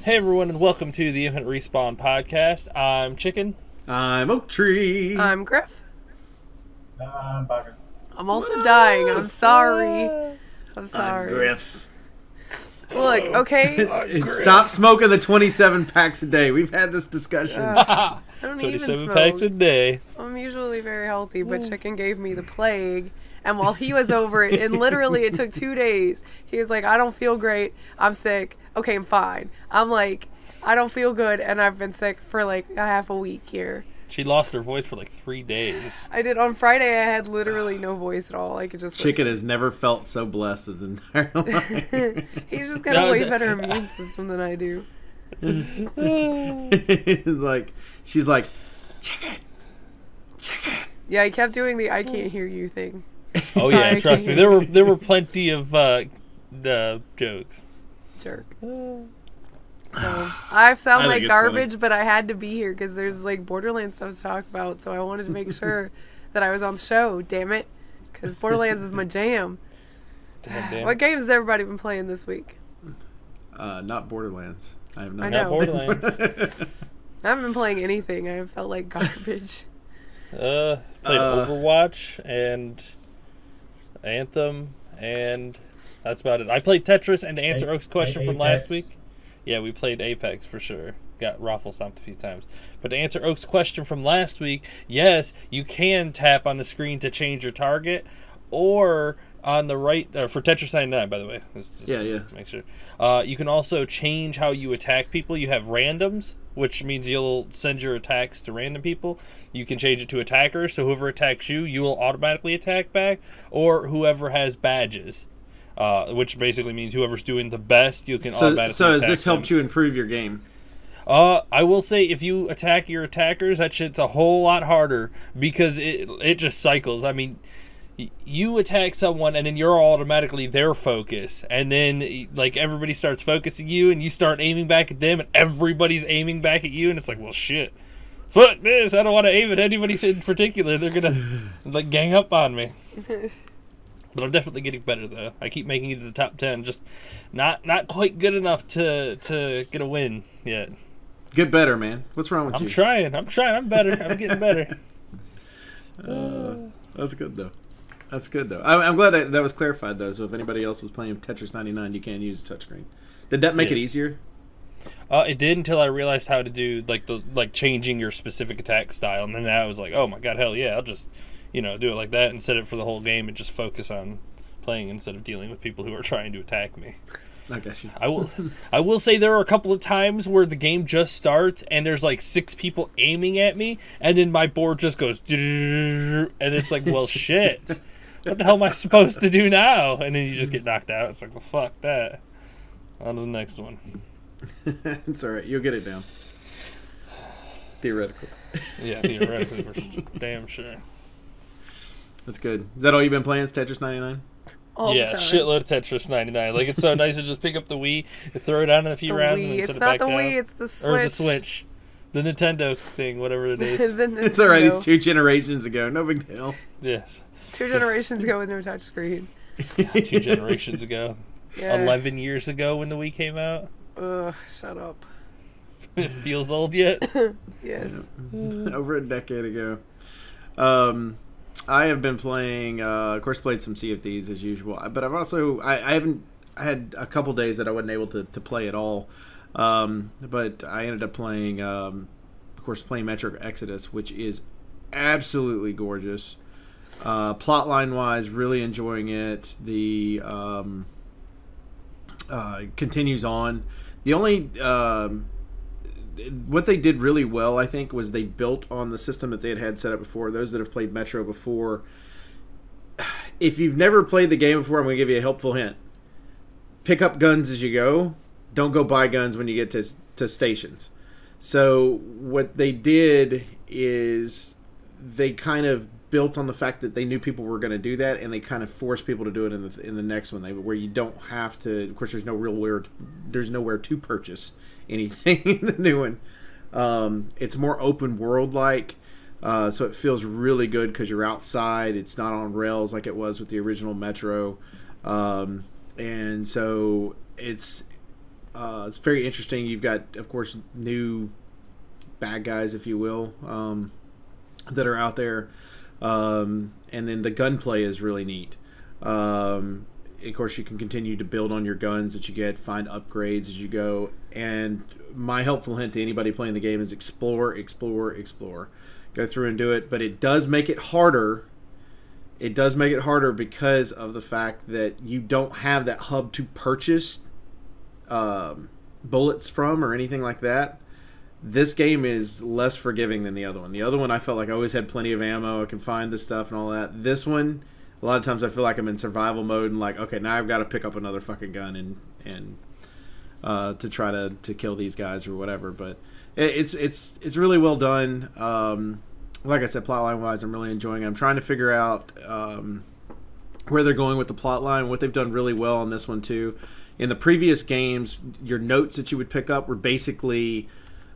Hey everyone, and welcome to the Infinite Respawn podcast. I'm Chicken. I'm Oak Tree. I'm Grif. I'm Baka. I'm also dying. I'm sorry. I'm sorry. I'm Grif. Look, okay. Stop smoking the 27 packs a day. We've had this discussion. I don't even 27 smoke. packs a day. I'm usually very healthy, but Chicken gave me the plague. And while he was over it, and literally it took 2 days, he was like, I don't feel great. I'm sick. Okay, I'm fine. I'm like, I don't feel good, and I've been sick for like a half a week here. She lost her voice for like 3 days. I did. On Friday, I had literally no voice at all. I could just Chicken has never felt so blessed his entire life. He's just got a way better immune system than I do. It's like, she's like, Chicken. Yeah, he kept doing the I can't hear you thing. Oh Sorry, yeah, I trust me. can't There were plenty of jokes. Jerk. So I sound I like think it's garbage, funny. but I had to be here because there's like Borderlands stuff to talk about. So I wanted to make sure that I was on the show. Damn it, because Borderlands is my jam. Damn. What games has everybody been playing this week? Not Borderlands. I have I not. know. Not Borderlands. I haven't been playing anything. I felt like garbage. Played Overwatch and Anthem, and that's about it. I played Tetris, and to answer Oak's question from last week, yeah, we played Apex for sure. Got raffle stomped a few times. But to answer Oak's question from last week, yes, you can tap on the screen to change your target, or on the right, for Tetris 99, by the way. Yeah. Make sure. You can also change how you attack people. You have randoms, which means you'll send your attacks to random people. You can change it to attackers, so whoever attacks you, you will automatically attack back, or whoever has badges. Which basically means whoever's doing the best, you can automatically So has attack this helped them. you improve your game? I will say if you attack your attackers, that shit's a whole lot harder because it just cycles. I mean, you attack someone and then you're automatically their focus, and then like everybody starts focusing you and you start aiming back at them and everybody's aiming back at you, and it's like, well, shit. Fuck this, I don't want to aim at anybody in particular. They're gonna like gang up on me. But I'm definitely getting better though. I keep making it to the top 10, just not quite good enough to get a win yet. Get better, man. What's wrong with I'm you? trying. I'm better. I'm getting better. That's good though. I'm glad that was clarified though. So if anybody else is playing Tetris 99, you can use touchscreen. Did that make it Yes. easier? It did until I realized how to do like changing your specific attack style, and then I was like, oh my god, hell yeah, I'll just do it like that and set it for the whole game and just focus on playing instead of dealing with people who are trying to attack me. I guess you. I will say there are a couple of times where the game just starts and there's like 6 people aiming at me, and then my board just goes and it's like, well, shit, what the hell am I supposed to do now? And then you just get knocked out. It's like, well, fuck that. On to the next one. It's all right. You'll get it down. Theoretically. Yeah, theoretically, for damn sure. That's good. Is that all you've been playing? Is Tetris 99? All Yeah, the time. shitload of Tetris 99. Like, it's so nice to just pick up the Wii, throw it down in a few The rounds, Wii. and then It's set it not back the down. Wii, it's the Switch. Or the Switch. The Nintendo thing, whatever it is. The It's all right. Nintendo. It's 2 generations ago. No big deal. Yes. 2 generations ago with no touchscreen. 2 generations ago. Yeah. 11 years ago when the Wii came out. Ugh, shut up. It feels old yet? Yes. Over a decade ago. I have been playing, of course, played some Sea of Thieves as usual, but I've also, I had a couple days that I wasn't able to play at all, but I ended up playing, of course, playing Metro Exodus, which is absolutely gorgeous. Plotline wise, really enjoying it. The continues on. The only what they did really well, I think, was they built on the system that they had set up before. Those that have played Metro before, if you've never played the game before, I'm going to give you a helpful hint. Pick up guns as you go. Don't go buy guns when you get to stations. So what they did is they kind of built on the fact that they knew people were going to do that, and they kind of forced people to do it in the next one, where you don't have to. Of course, there's nowhere to purchase anything in the new one. It's more open world like, so it feels really good because you're outside. It's not on rails like it was with the original Metro, and so it's It's very interesting. You've got, of course, new bad guys, if you will, that are out there. And then the gunplay is really neat. Of course, you can continue to build on your guns that you get, find upgrades as you go. And my helpful hint to anybody playing the game is explore, explore, explore. Go through and do it. But it does make it harder. It does make it harder because of the fact that you don't have that hub to purchase bullets from or anything like that. This game is less forgiving than the other one. The other one, I felt like I always had plenty of ammo. I can find this stuff and all that. This one, a lot of times I feel like I'm in survival mode and like, okay, now I've got to pick up another fucking gun and to try to kill these guys or whatever. But it's really well done. Like I said, plotline wise, I'm really enjoying it. I'm trying to figure out where they're going with the plotline. What they've done really well on this one too. In the previous games, your notes that you would pick up were basically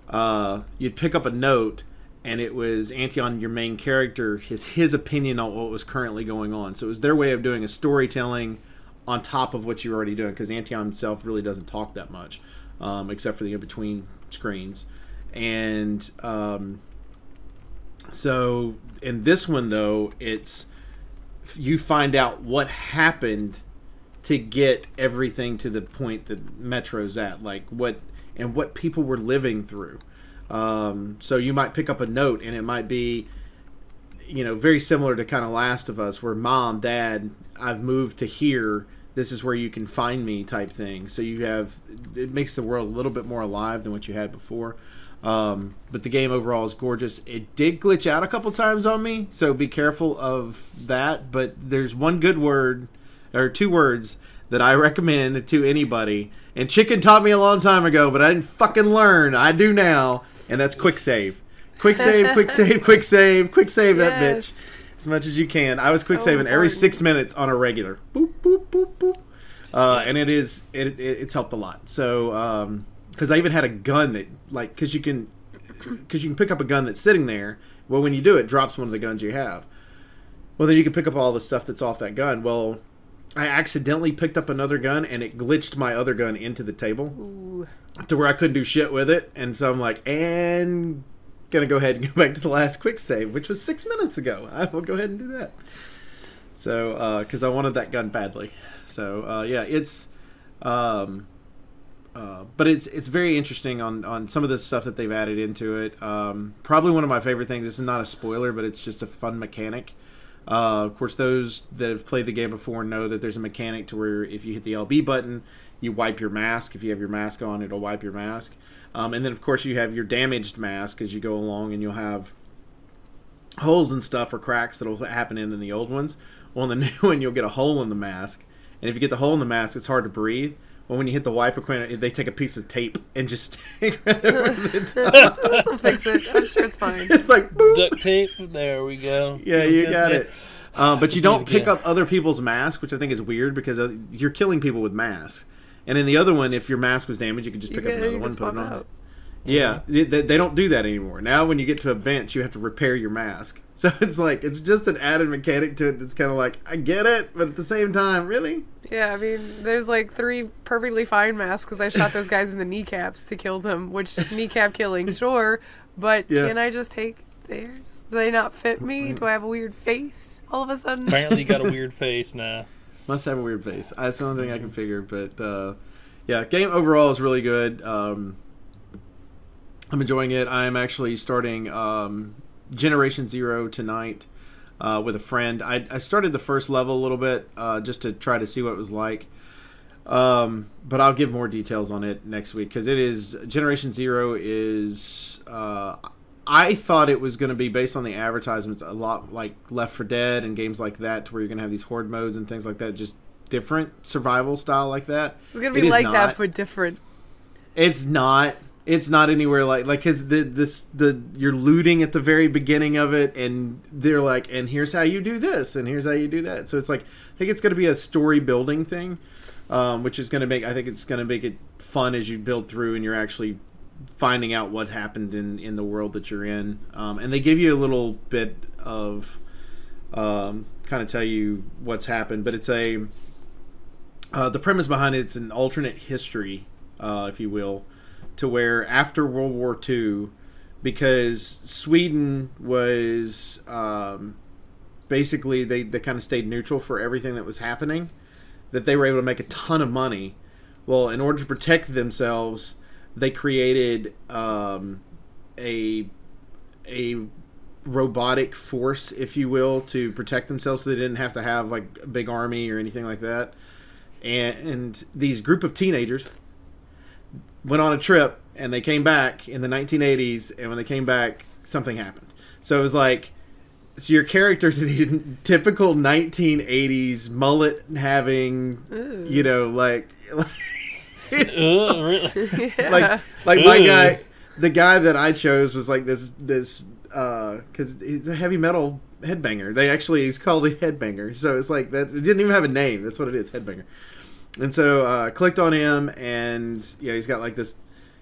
you'd pick up a note and it was Antion, your main character, his opinion on what was currently going on. So it was their way of doing a storytelling on top of what you were already doing, because Antion himself really doesn't talk that much, except for the in-between screens. And so in this one, though, it's you find out what happened to get everything to the point that Metro's at, like what people were living through. So you might pick up a note and it might be, very similar to kind of Last of Us, where Mom, Dad, I've moved to here. This is where you can find me type thing. So it makes the world a little bit more alive than what you had before. But the game overall is gorgeous. It did glitch out a couple times on me, so be careful of that. But there's one good word, or two words, that I recommend to anybody. And Chicken taught me a long time ago, but I didn't fucking learn. I do now. And that's quick save. Quick save, quick save, quick save, quick save that bitch as much as you can. I was quick saving every 6 minutes on a regular. Boop, boop, boop, boop. And it's helped a lot. So, because I even had a gun that, like, because you can pick up a gun that's sitting there. Well, when you do, it drops one of the guns you have. Well, then you can pick up all the stuff that's off that gun. Well, I accidentally picked up another gun, and it glitched my other gun into the table. Ooh. To where I couldn't do shit with it. And so I'm like, and going to go ahead and go back to the last quick save, which was 6 minutes ago. I will go ahead and do that. So, because I wanted that gun badly. So, yeah, it's... but it's very interesting on some of the stuff that they've added into it. Probably one of my favorite things, this is not a spoiler, but it's just a fun mechanic. Of course, those that have played the game before know that there's a mechanic to where if you hit the LB button, you wipe your mask. If you have your mask on, it'll wipe your mask. And then, of course, you have your damaged mask as you go along, and you'll have holes and stuff or cracks that'll happen in the old ones. Well, in the new one, you'll get a hole in the mask. And if you get the hole in the mask, it's hard to breathe. Well, when you hit the wipe equipment, they take a piece of tape and just stick right over the top. This'll fix it. I'm sure it's fine. It's like, boop. Duct tape. There we go. Yeah, you got it. But you don't pick up other people's masks, which I think is weird because you're killing people with masks. And in the other one, if your mask was damaged, you could just pick up another one and put it on. Yeah, they don't do that anymore. Now when you get to a bench, you have to repair your mask. So it's just an added mechanic to it that's kind of like, I get it, but at the same time, really? Yeah, I mean, there's like 3 perfectly fine masks because I shot those guys in the kneecaps to kill them, which kneecap killing, sure, but can I just take theirs? Do they not fit me? Do I have a weird face all of a sudden? Apparently you got a weird face now. Must have a weird face. That's the only thing I can figure, but yeah, game overall is really good. I'm enjoying it. I'm actually starting Generation Zero tonight with a friend. I started the first level a little bit just to try to see what it was like. But I'll give more details on it next week because it is Generation Zero is I thought it was going to be based on the advertisements a lot like Left 4 Dead and games like that, to where you're going to have these horde modes and things like that, just different survival style like that. It's going to be like that but different. It's not. It's not anywhere like because you're looting at the very beginning of it, and they're like, and here's how you do this, and here's how you do that. So it's like, I think it's going to be a story building thing, which is going to make it fun as you build through, and you're actually finding out what happened in the world that you're in. And they give you a little bit of kind of tell you what's happened, but it's the premise behind it's an alternate history if you will, to where after World War II, because Sweden was basically they kind of stayed neutral for everything that was happening, that they were able to make a ton of money. Well, in order to protect themselves, they created a robotic force, if you will, to protect themselves, so they didn't have to have like a big army or anything like that. And these group of teenagers went on a trip, and they came back in the 1980s, and when they came back, something happened. So it was like, so your characters are these typical 1980s mullet having, you know, like Really? Yeah. like my guy, the guy that I chose was like this because he's a heavy metal headbanger. He's called a headbanger, so it's like it didn't even have a name. That's what it is, headbanger. And so clicked on him, and he's got like this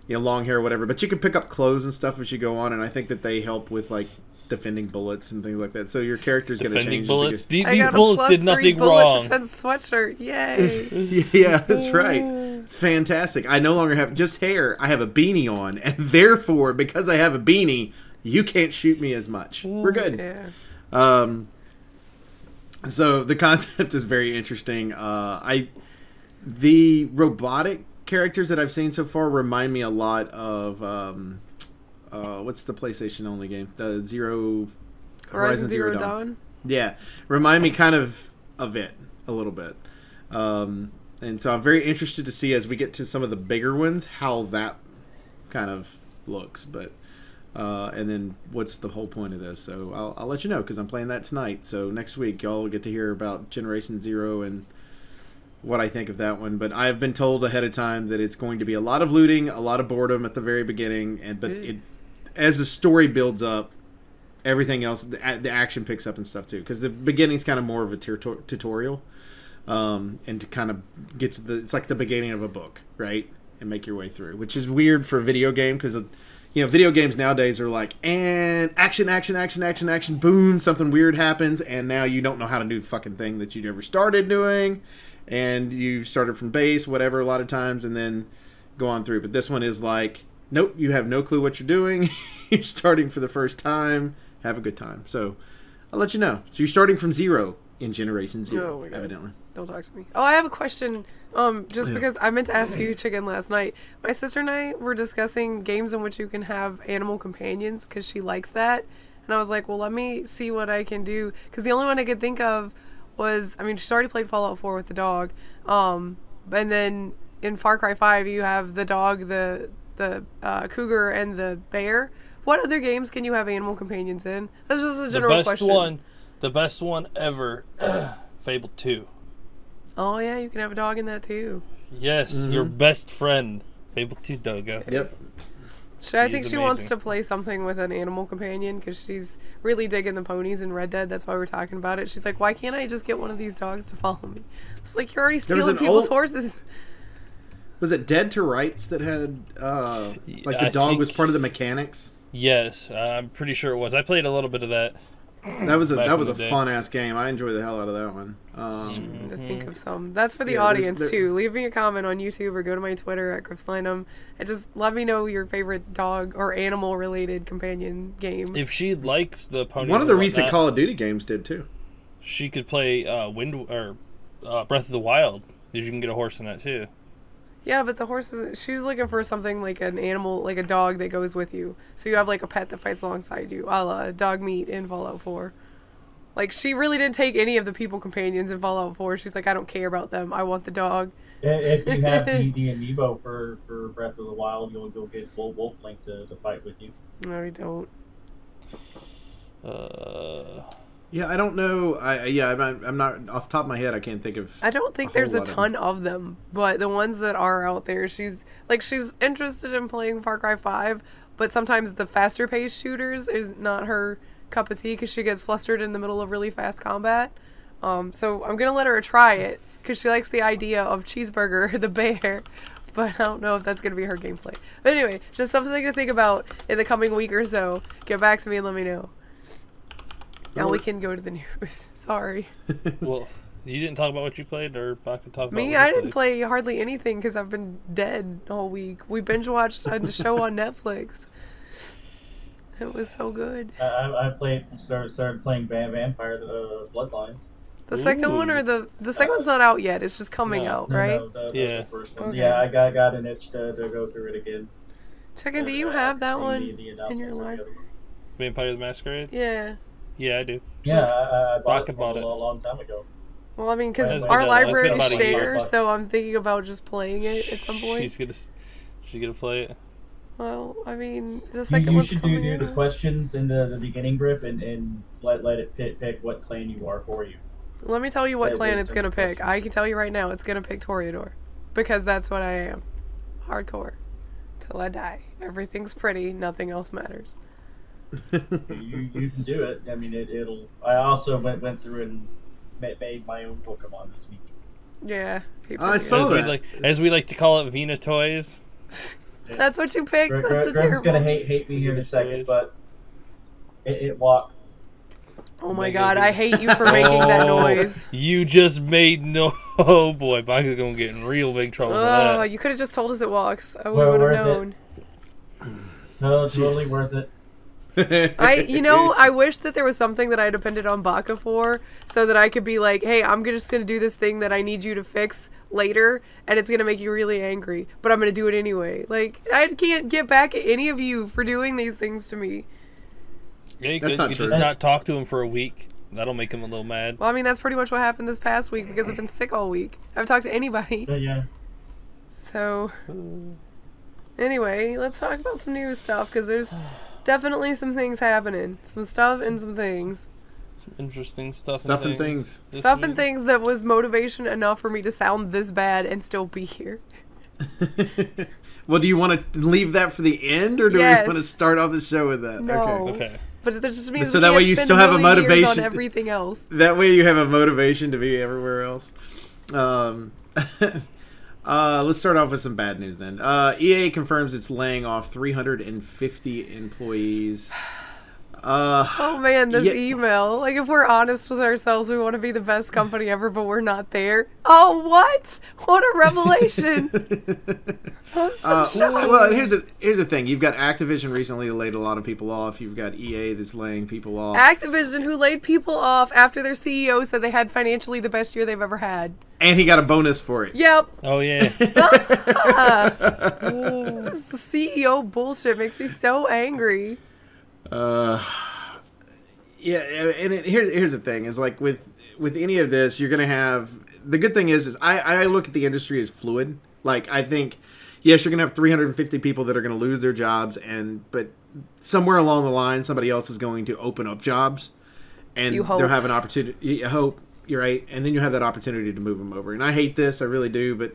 long hair or whatever. But you can pick up clothes and stuff as you go on, and I think that they help with like defending bullets and things like that. So your character's going to change. Bullets. These I got bullets a did +3 nothing bullet wrong. defense sweatshirt. Yay! Yeah, that's right. It's fantastic. I no longer have just hair. I have a beanie on, and therefore, because I have a beanie, you can't shoot me as much. We're good. Yeah. So the concept is very interesting. The robotic characters that I've seen so far remind me a lot of what's the PlayStation only game? The Horizon Zero Dawn. Yeah, remind me kind of it a little bit. And so I'm very interested to see as we get to some of the bigger ones how that kind of looks. But and then what's the whole point of this? So I'll let you know because I'm playing that tonight. So next week y'all will get to hear about Generation Zero and what I think of that one. But I've been told ahead of time that it's going to be a lot of looting, a lot of boredom at the very beginning, but as the story builds up, everything else, the action picks up and stuff too. Because the beginning's kind of more of a tutorial, and to kind of get to it's like the beginning of a book, right? And make your way through, which is weird for a video game because video games nowadays are like, and action, action, action, action, action, boom, something weird happens, and now you don't know how to do the fucking thing that you never started doing, and you started from base, whatever, a lot of times, and then go on through. But this one is like, nope, you have no clue what you're doing. You're starting for the first time. Have a good time. So I'll let you know. So you're starting from zero in Generation Zero, evidently. Don't talk to me. Oh, I have a question. Because I meant to ask you, Chicken, last night. My sister and I were discussing games in which you can have animal companions because she likes that. And I was like, well, let me see what I can do. Because the only one I could think of was, she's already played Fallout 4 with the dog. And then in Far Cry 5, you have the dog, the cougar, and the bear. What other games can you have animal companions in? That's just a general question. The best one ever, Fable 2. Oh, yeah, you can have a dog in that, too. Yes, your best friend, Fable 2 Doggo. Yep. I think she wants to play something with an animal companion because she's really digging the ponies in Red Dead. That's why we're talking about it. She's like, why can't I just get one of these dogs to follow me? It's like, you're already stealing people's horses. Was it Dead to Rights that had, the dog was part of the mechanics? Yes, I'm pretty sure it was. I played a little bit of that. That was a fun ass game. I enjoyed the hell out of that one. To think of some. That's for the audience too. Leave me a comment on YouTube or go to my Twitter at Grifslinum and just let me know your favorite dog or animal related companion game. If she likes the ponies, one of the recent Call of Duty games did too. She could play Breath of the Wild. You can get a horse in that too. Yeah, but the horses, she's looking for something like an animal, like a dog that goes with you. So you have like a pet that fights alongside you, a la Dog Meat in Fallout 4. Like, she really didn't take any of the people companions in Fallout 4. She's like, I don't care about them. I want the dog. If you have D&D Amiibo for Breath of the Wild, you'll get full Wolflink to fight with you. No, we don't. Yeah, I don't know. I'm not off the top of my head. I can't think of. I don't think there's a ton of them, but the ones that are out there, she's interested in playing Far Cry 5, but sometimes the faster paced shooters is not her cup of tea because she gets flustered in the middle of really fast combat. So I'm gonna let her try it because she likes the idea of Cheeseburger, the bear. But I don't know if that's going to be her gameplay. But anyway, just something to think about in the coming week or so. Get back to me and let me know. Now we can go to the news. Sorry. Well, You didn't talk about what you played, or Baka talk about Me, what I you didn't played? play hardly anything because I've been dead all week. We binge watched a show on Netflix. It was so good. I started playing Vampire Bloodlines. The second one, or the second one's not out yet. It's just coming out, No, right? no, Yeah. the first one. Okay. Yeah, I got an itch to go through it again. Chicken, do you have that See one the in your announcements of the life? other one. Vampire the Masquerade? Yeah. Yeah, I do. Yeah, I Baka bought bought it it. a long time ago. Well, I mean, because It's been our that long. It's been libraries about a year. share, so I'm thinking about just playing it at some point. She's gonna play it. Well, I mean, the You, second you one's should coming do out. the questions in the beginning, Grip, and let it pick what clan you are for you. Let me tell you what That clan is it's gonna the pick. question. I can tell you right now, it's gonna pick Toreador, because that's what I am. Hardcore, till I die. Everything's pretty. Nothing else matters. You can do it. I mean, it'll. I also went through and made my own Pokemon this week. Yeah. people I do. saw that. As we like to call it, Vena Toys. That's what you picked. That's the Greg's terrible. gonna hate me here in a second, but it walks. Oh my god, I hate you for making that noise. You just made no. Oh boy, Baka's gonna get in real big trouble for Oh, that. you could have just told us it walks. I Well, would have where is it? known. Totally worth it. I wish that there was something that I depended on Baka for, so that I could be like, hey, I'm just gonna do this thing that I need you to fix later, and it's gonna make you really angry, but I'm gonna do it anyway. Like, I can't get back at any of you for doing these things to me. Yeah, you That's could not you true. just not talk to him for a week. That'll make him a little mad. Well, I mean, that's pretty much what happened this past week because I've been sick all week. I haven't talked to anybody. Yeah. So, anyway, let's talk about some new stuff because there's definitely some things happening. Some stuff and some things. Some interesting stuff. Stuff and things. this Stuff and week. things that was motivation enough for me to sound this bad and still be here. Well, do you want to leave that for the end, or do Yes. we want to start off the show with that? No. Okay. Okay. But it just means So we that way can't you spend still have a million years motivation on to- everything else. That way you have a motivation to be everywhere else. Let's start off with some bad news then. EA confirms it's laying off 350 employees. Oh man, this Yeah. email. Like, if we're honest with ourselves, we want to be the best company ever, but we're not there. Oh, what? What a revelation. I'm so shocked. Well, here's the thing. You've got Activision recently laid a lot of people off. You've got EA that's laying people off. Activision, who laid people off after their CEO said they had financially the best year they've ever had. And he got a bonus for it. Yep. Oh yeah. This CEO bullshit makes me so angry. Yeah, and here's the thing: is like with any of this, you're gonna have the good thing is I look at the industry as fluid. Like, I think, yes, you're gonna have 350 people that are gonna lose their jobs, but somewhere along the line, somebody else is going to open up jobs, and You hope. they'll have an opportunity. I hope you're right, and then you have that opportunity to move them over. And I hate this, I really do, but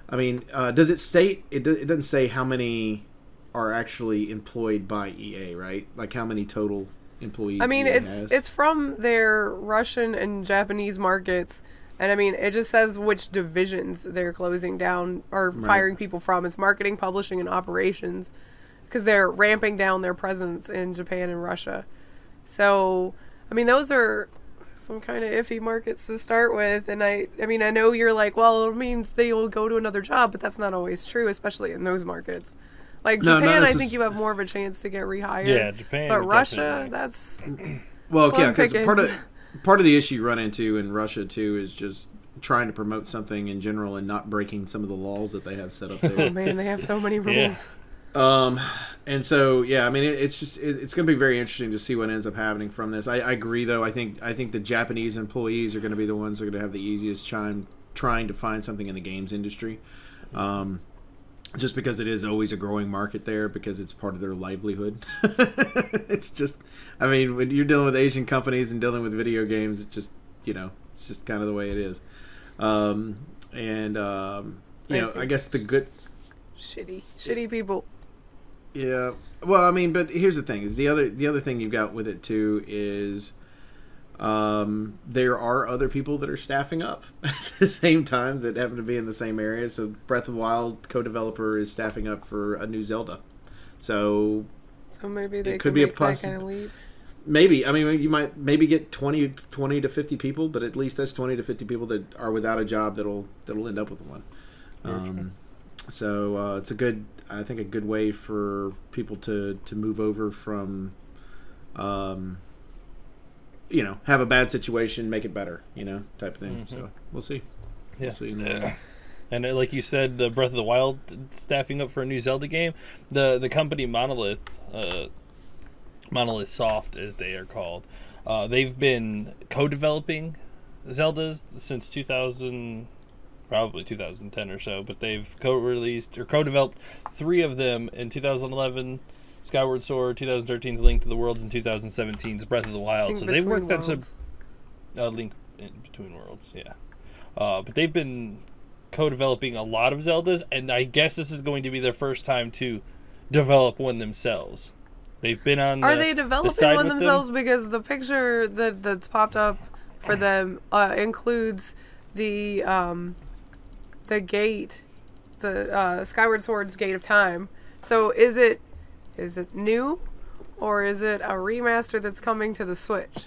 I mean, does it state? It doesn't say how many are actually employed by EA, right? Like how many total employees? I mean, EA has? it's from their Russian and Japanese markets, and I mean, it just says which divisions they're closing down or firing people from. It's marketing, publishing, and operations, because they're ramping down their presence in Japan and Russia. So, I mean, those are some kind of iffy markets to start with, and I mean, I know you're like, well, it means they will go to another job, but that's not always true, especially in those markets. Like No, Japan, no, I this think is- you have more of a chance to get rehired. Yeah, Japan. But Russia, definitely. that's Well, Slim yeah, because pickings. part of the issue you run into in Russia too is just trying to promote something in general and not breaking some of the laws that they have set up oh there. man, they have so many rules. Yeah. And so yeah, I mean, it's going to be very interesting to see what ends up happening from this. I agree though. I think the Japanese employees are going to be the ones that are going to have the easiest time trying to find something in the games industry. Just because it is always a growing market there, because it's part of their livelihood. It's just, I mean, when you're dealing with Asian companies and dealing with video games, it's just, it's just kind of the way it is. I guess the good, Shitty people. yeah. Well, I mean, but here's the thing: is the other thing you've got with it too is, there are other people that are staffing up at the same time that happen to be in the same area. So Breath of the Wild co-developer is staffing up for a new Zelda. So So maybe they could could be a make that kind of possi- leap. Maybe. I mean, you might maybe get 20 to 50 people, but at least that's 20 to 50 people that are without a job that'll end up with one. So it's a good way for people to move over from, have a bad situation, make it better, type of thing. So we'll see. Yeah. We'll see. And like you said, Breath of the Wild staffing up for a new Zelda game. The company Monolith Soft, as they are called, they've been co-developing Zeldas since 2010 or so. But they've co-released or co-developed 3 of them in 2011. Skyward Sword, 2013's Link to the Worlds, and 2017's Breath of the Wild. So they've worked on some Link in Between Worlds, yeah. But they've been co-developing a lot of Zeldas, and I guess this is going to be their first time to develop one themselves. They've been on. Are they developing one themselves? Because the picture that's popped up for them includes the gate, the Skyward Sword's Gate of Time. So is it new, or is it a remaster that's coming to the Switch?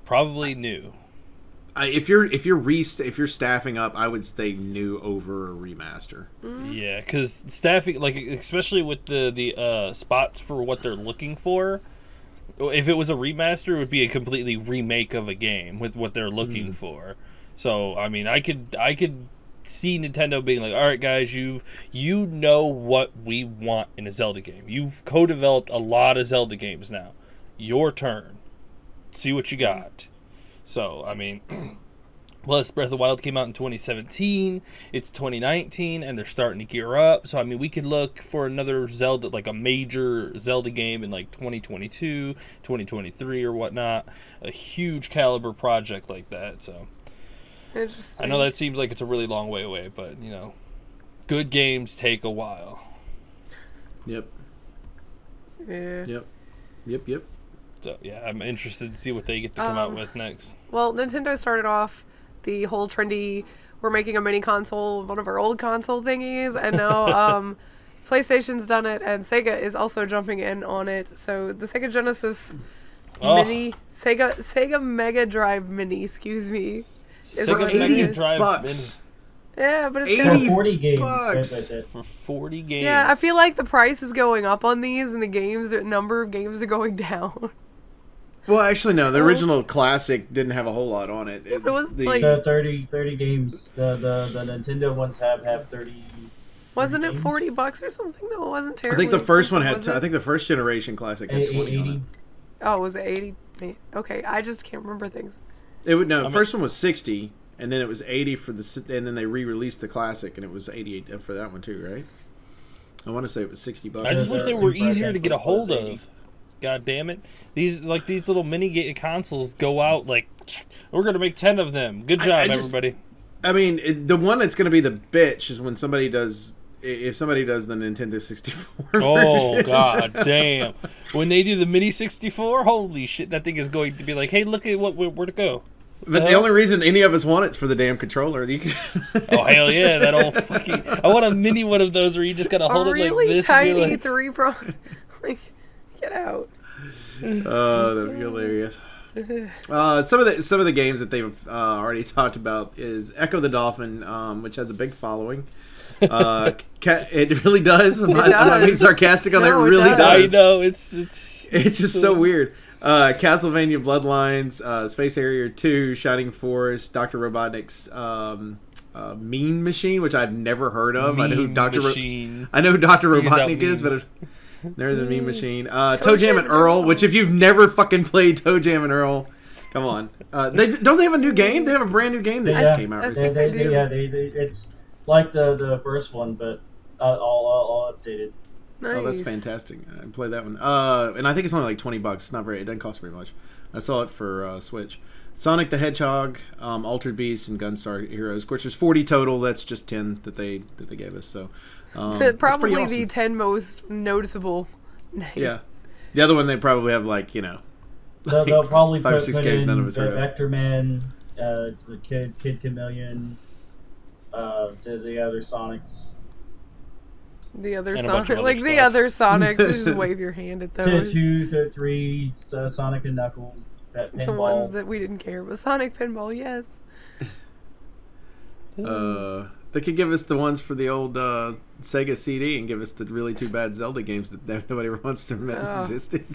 Probably new. If you're staffing up, I would say new over a remaster. Yeah, because staffing, like especially with the spots for what they're looking for, if it was a remaster, it would be a completely remake of a game with what they're looking for. So I mean, I could see Nintendo being like, all right, guys, you know what we want in a Zelda game. You've co-developed a lot of Zelda games now. Your turn. See what you got. So, I mean, plus Breath of the Wild came out in 2017. It's 2019, and they're starting to gear up. So, I mean, we could look for another Zelda, like a major Zelda game in like 2022, 2023 or whatnot. A huge caliber project like that. So, interesting. I know that seems like it's a really long way away, but, good games take a while. Yep. Yeah. Yep. So, yeah, I'm interested to see what they get to come out with next. Well, Nintendo started off the whole trendy, we're making a mini console, one of our old console thingies, and now PlayStation's done it, and Sega is also jumping in on it. So the Sega Genesis Mini, Sega Mega Drive Mini, excuse me. Sega Mega Drive $80. Yeah, but it's 80 for 40 games. bucks. For 40 games. Yeah, I feel like the price is going up on these, and the number of games are going down. Well, actually, no. The original classic didn't have a whole lot on it. It was the 30 games. The Nintendo ones have 30. Wasn't it $40 or something? though? It wasn't terrible. I think the first one had. I think the first generation classic had 20 on it. Oh, was it 80? Okay, I just can't remember things. The first one was 60, and then it was 80 and then they re-released the classic, and it was 88 for that one too, right? I want to say it was $60. I just wish they were easier to get a hold of. God damn it! These little mini consoles go out like, we're gonna make 10 of them. Good job, everybody. I mean, the one that's gonna be the bitch is when somebody does. If somebody does the Nintendo 64 Oh, version. God damn. When they do the Mini 64, holy shit, that thing is going to be like, hey, look at where to go. But the only reason any of us want it's for the damn controller. Oh, hell yeah, that old fucking... I want a mini one of those where you just gotta hold it like this. A really tiny like... 3-pro... like, get out. Oh, that'd be hilarious. Some of the games that they've already talked about is Echo the Dolphin, which has a big following. It really does. I'm not being sarcastic on that. It really does. I know it's just so weird. Castlevania Bloodlines, Space Harrier 2, Shining Force, Dr. Robotnik's Mean Machine, which I've never heard of. I know who Dr. Robotnik is, but never the Mean Machine. Toe Jam and Earl, which if you've never fucking played Toe Jam and Earl, come on. They have a new game? They have a brand new game that just came out recently. It's like the first one, but all updated. Nice. Oh, that's fantastic. I play that one. And I think it's only like $20. It's not very. It doesn't cost very much. I saw it for Switch. Sonic the Hedgehog, Altered Beast, and Gunstar Heroes. Of course, there's 40 total. That's just 10 that they gave us. So probably awesome. the 10 most noticeable names. Yeah, the other one they probably have like they'll probably 5 or 6 games none of us heard of. Vector Man, the Kid Chameleon, the other Sonics. The other And a bunch Sonic, of like other the stuff. other Sonics, you just wave your hand at those. 2 to 3 Sonic and Knuckles, The Pinball. ones that we didn't care about. Sonic Pinball, yes. They could give us the ones for the old Sega CD and give us the really too bad Zelda games that nobody wants to admit existed.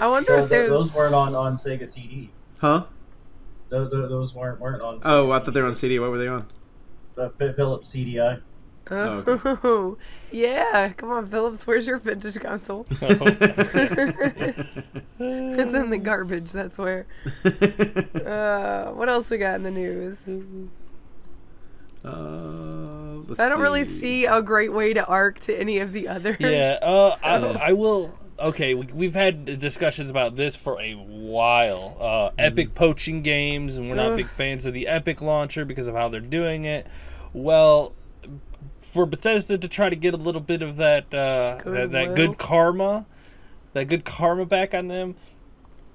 I wonder if there's... Those weren't on Sega CD. Huh? Those weren't on Sega Oh, I thought they were on CD. What were they on? Philips CDI. Oh, okay. Yeah. Come on, Phillips. Where's your vintage console? It's in the garbage. That's where. What else we got in the news? I don't really see a great way to arc to any of the others. Yeah, I will. Okay, we've had discussions about this for a while. Epic poaching games, and we're not big fans of the Epic launcher because of how they're doing it. Well, for Bethesda to try to get a little bit of that good karma back on them,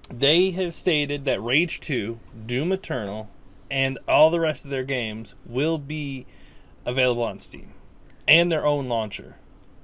they have stated that Rage 2, Doom Eternal, and all the rest of their games will be available on Steam and their own launcher.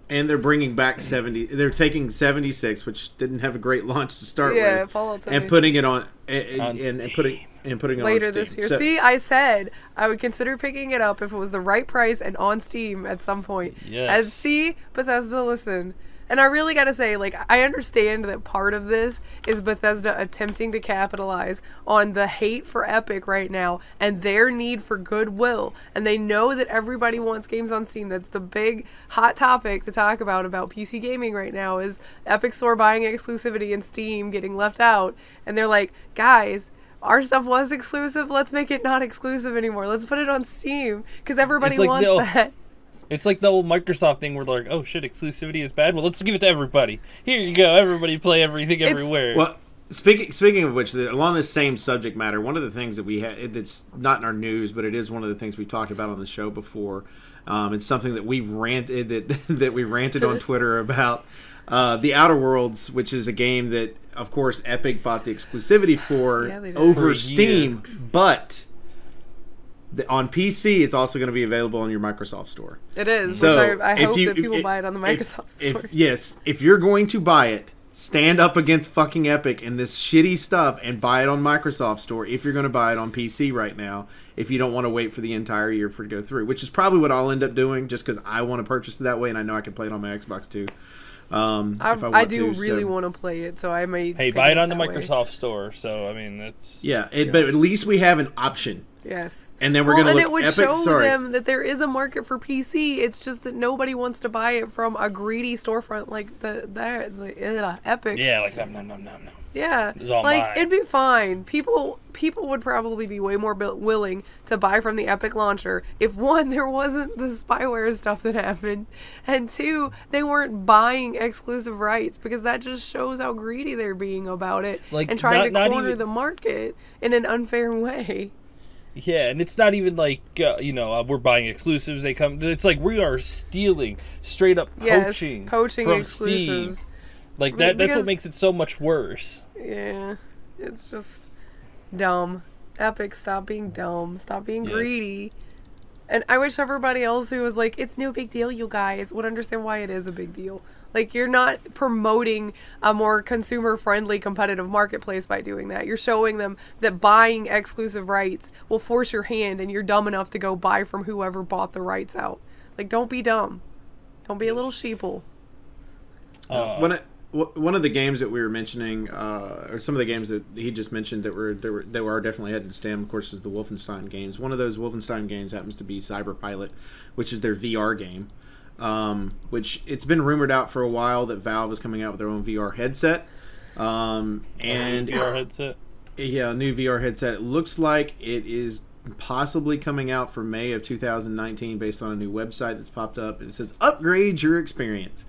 And they're bringing back 70. They're taking 76, which didn't have a great launch to start with, Fallout 76. and putting it on Steam. putting it Later on Steam. this year. So, See, I said I would consider picking it up if it was the right price and on Steam at some point. Yes. And see, Bethesda, listen. And I really got to say, like, I understand that part of this is Bethesda attempting to capitalize on the hate for Epic right now and their need for goodwill. And they know that everybody wants games on Steam. That's the big hot topic to talk about PC gaming right now is Epic Store buying exclusivity and Steam getting left out. And they're like, guys, our stuff was exclusive. Let's make it not exclusive anymore. Let's put it on Steam because everybody wants that. It's like the old Microsoft thing where they're like, oh shit, exclusivity is bad? Well, let's give it to everybody. Here you go. Everybody play everything everywhere. Well, speaking of which, along this same subject matter, one of the things that we had, it's not in our news, but it is one of the things we talked about on the show before. It's something that we've ranted that we ranted on Twitter about. The Outer Worlds, which is a game that, of course, Epic bought the exclusivity for over Steam, but on PC, it's also going to be available on your Microsoft Store. It is, so which I hope that people buy it on the Microsoft Store. If you're going to buy it, stand up against fucking Epic and this shitty stuff and buy it on Microsoft Store if you're going to buy it on PC right now, if you don't want to wait for the entire year for it to go through, which is probably what I'll end up doing just because I want to purchase it that way and I know I can play it on my Xbox too. I do really want to play it, so I may. Hey, buy it on the Microsoft Store. So I mean, that's but at least we have an option. Yes. And then we're going to look. And it would show them that there is a market for PC. It's just that nobody wants to buy it from a greedy storefront like the Epic. Yeah, like no. Yeah, like it'd be fine. People would probably be way more willing to buy from the Epic launcher if one, there wasn't the spyware stuff that happened, and two, they weren't buying exclusive rights because that just shows how greedy they're being about it and trying to corner the market in an unfair way. Yeah, and it's not even like we're buying exclusives. They come. It's like we are stealing, straight up poaching from exclusives. Steam. Like that. That's what makes it so much worse. Yeah, it's just dumb. Epic, stop being dumb. Stop being greedy. And I wish everybody else who was like, it's no big deal, you guys, would understand why it is a big deal. Like, you're not promoting a more consumer-friendly competitive marketplace by doing that. You're showing them that buying exclusive rights will force your hand, and you're dumb enough to go buy from whoever bought the rights out. Like, don't be dumb. Don't be a little sheeple. One of the games that we were mentioning, or some of the games that he just mentioned that were definitely heading to Steam, of course, is the Wolfenstein games. One of those Wolfenstein games happens to be Cyberpilot, which is their VR game. Which it's been rumored out for a while that Valve is coming out with their own VR headset. And VR headset? Yeah, a new VR headset. It looks like it is possibly coming out for May of 2019 based on a new website that's popped up. And it says, upgrade your experience.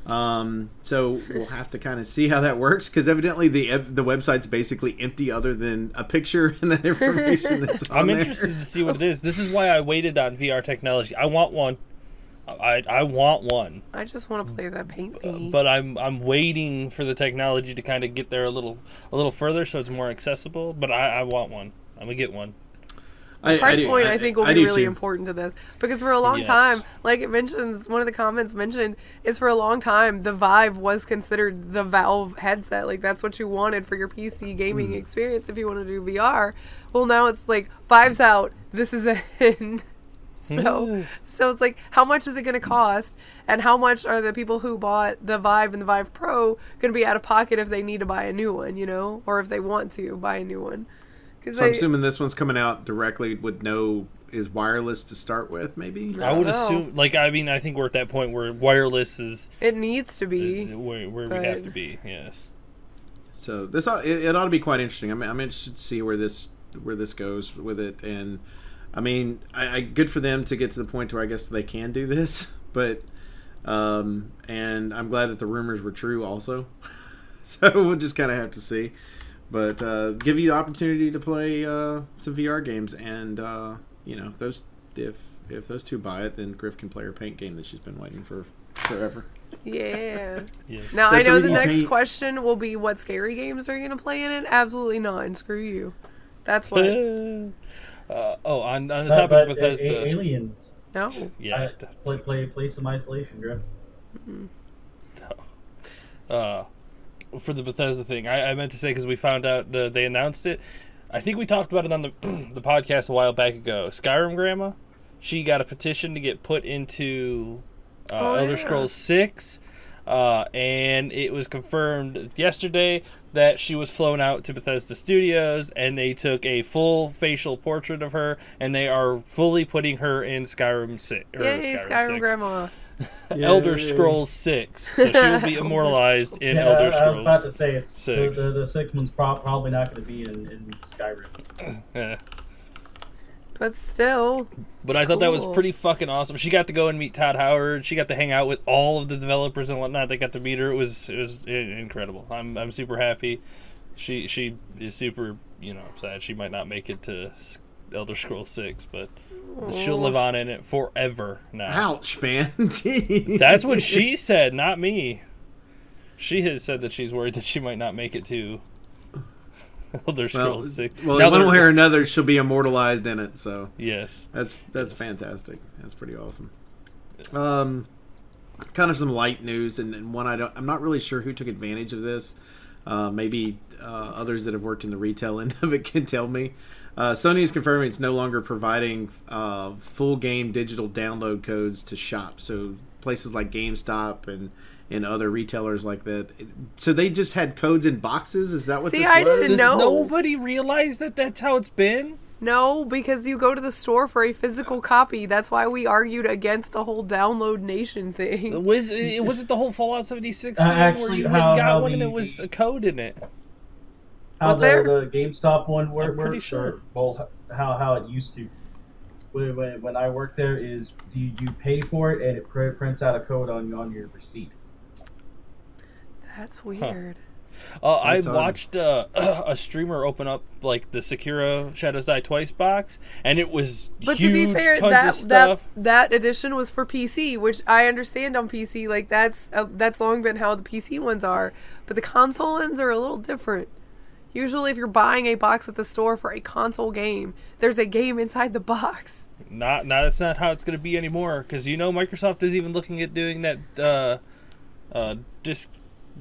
So we'll have to kind of see how that works because evidently the website's basically empty other than a picture and that information that's on I'm interested to see what it is. This is why I waited on VR technology. I want one. I want one. I just want to play that paint thingy. But I'm waiting for the technology to kind of get there a little further so it's more accessible. But I want one. I'm gonna get one. Price point, I think, will be really too. important to this, because for a long Yes. time, like it mentions, one of the comments mentioned is for a long time the Vive was considered the Valve headset. Like that's what you wanted for your PC gaming experience if you want to do VR. Well, now it's like Vive's out, this is in. So it's like, how much is it going to cost, and how much are the people who bought the Vive and the Vive Pro going to be out of pocket if they need to buy a new one, you know, or if they want to buy a new one? So I'm assuming this one's coming out directly with is wireless to start with, maybe? I would assume, like, I mean, I think we're at that point where wireless is... It needs to be. Where we have to be, yes. So this it ought to be quite interesting. I'm interested to see where this goes with it, and I mean, I good for them to get to the point where I guess they can do this, but and I'm glad that the rumors were true also. So we'll just kind of have to see. But give you the opportunity to play some VR games, and you know, if those two buy it, then Grif can play her paint game that she's been waiting for forever. Yeah. Yes. Now, I know the next paint. question will be, what scary games are you going to play in it? Absolutely not. And screw you. That's what. on the topic of Bethesda... Aliens. No. Yeah. Play some Isolation, Grif. For the Bethesda thing, I meant to say, because we found out they announced it. I think we talked about it on the the podcast a while back ago. Skyrim Grandma, she got a petition to get put into Elder Scrolls 6, and it was confirmed yesterday that she was flown out to Bethesda Studios, and they took a full facial portrait of her, and they are fully putting her in Skyrim 6. Yay, Skyrim Grandma. Elder Scrolls 6. So she will be immortalized in Elder Scrolls. I was about to say, it's 6. The sixth one's probably not going to be in Skyrim. Yeah. But still. But I thought that was cool. pretty fucking awesome. She got to go and meet Todd Howard. She got to hang out with all of the developers and whatnot. They got to meet her. It was incredible. I'm super happy. She is super, sad she might not make it to Elder Scrolls 6, but she'll live on in it forever now. Ouch, man. Jeez. That's what she said, not me. She has said that she's worried that she might not make it to Elder Scrolls 6. Well, in one way or another, she'll be immortalized in it. So yes, that's fantastic. That's pretty awesome. Kind of some light news, and one I'm not really sure who took advantage of this. Maybe others that have worked in the retail end of it can tell me. Sony is confirming it's no longer providing full game digital download codes to shops. So places like GameStop and other retailers like that. So they just had codes in boxes? Is that what this was? I didn't know. Does nobody realize that that's how it's been? No, because you go to the store for a physical copy. That's why we argued against the whole download nation thing. Was it the whole Fallout 76 thing where you got one and it was a code in it? How Was there? the GameStop one I'm pretty works, sure. well, how it used to. When I worked there, is you pay for it and it prints out a code on your receipt. That's weird. I watched a streamer open up like the Sekiro Shadows Die Twice box, and it was But huge, to be fair, tons of stuff. that edition was for PC, which I understand on PC. Like that's long been how the PC ones are, but the console ones are a little different. Usually, if you're buying a box at the store for a console game, there's a game inside the box. That's not how it's going to be anymore, because Microsoft is even looking at doing that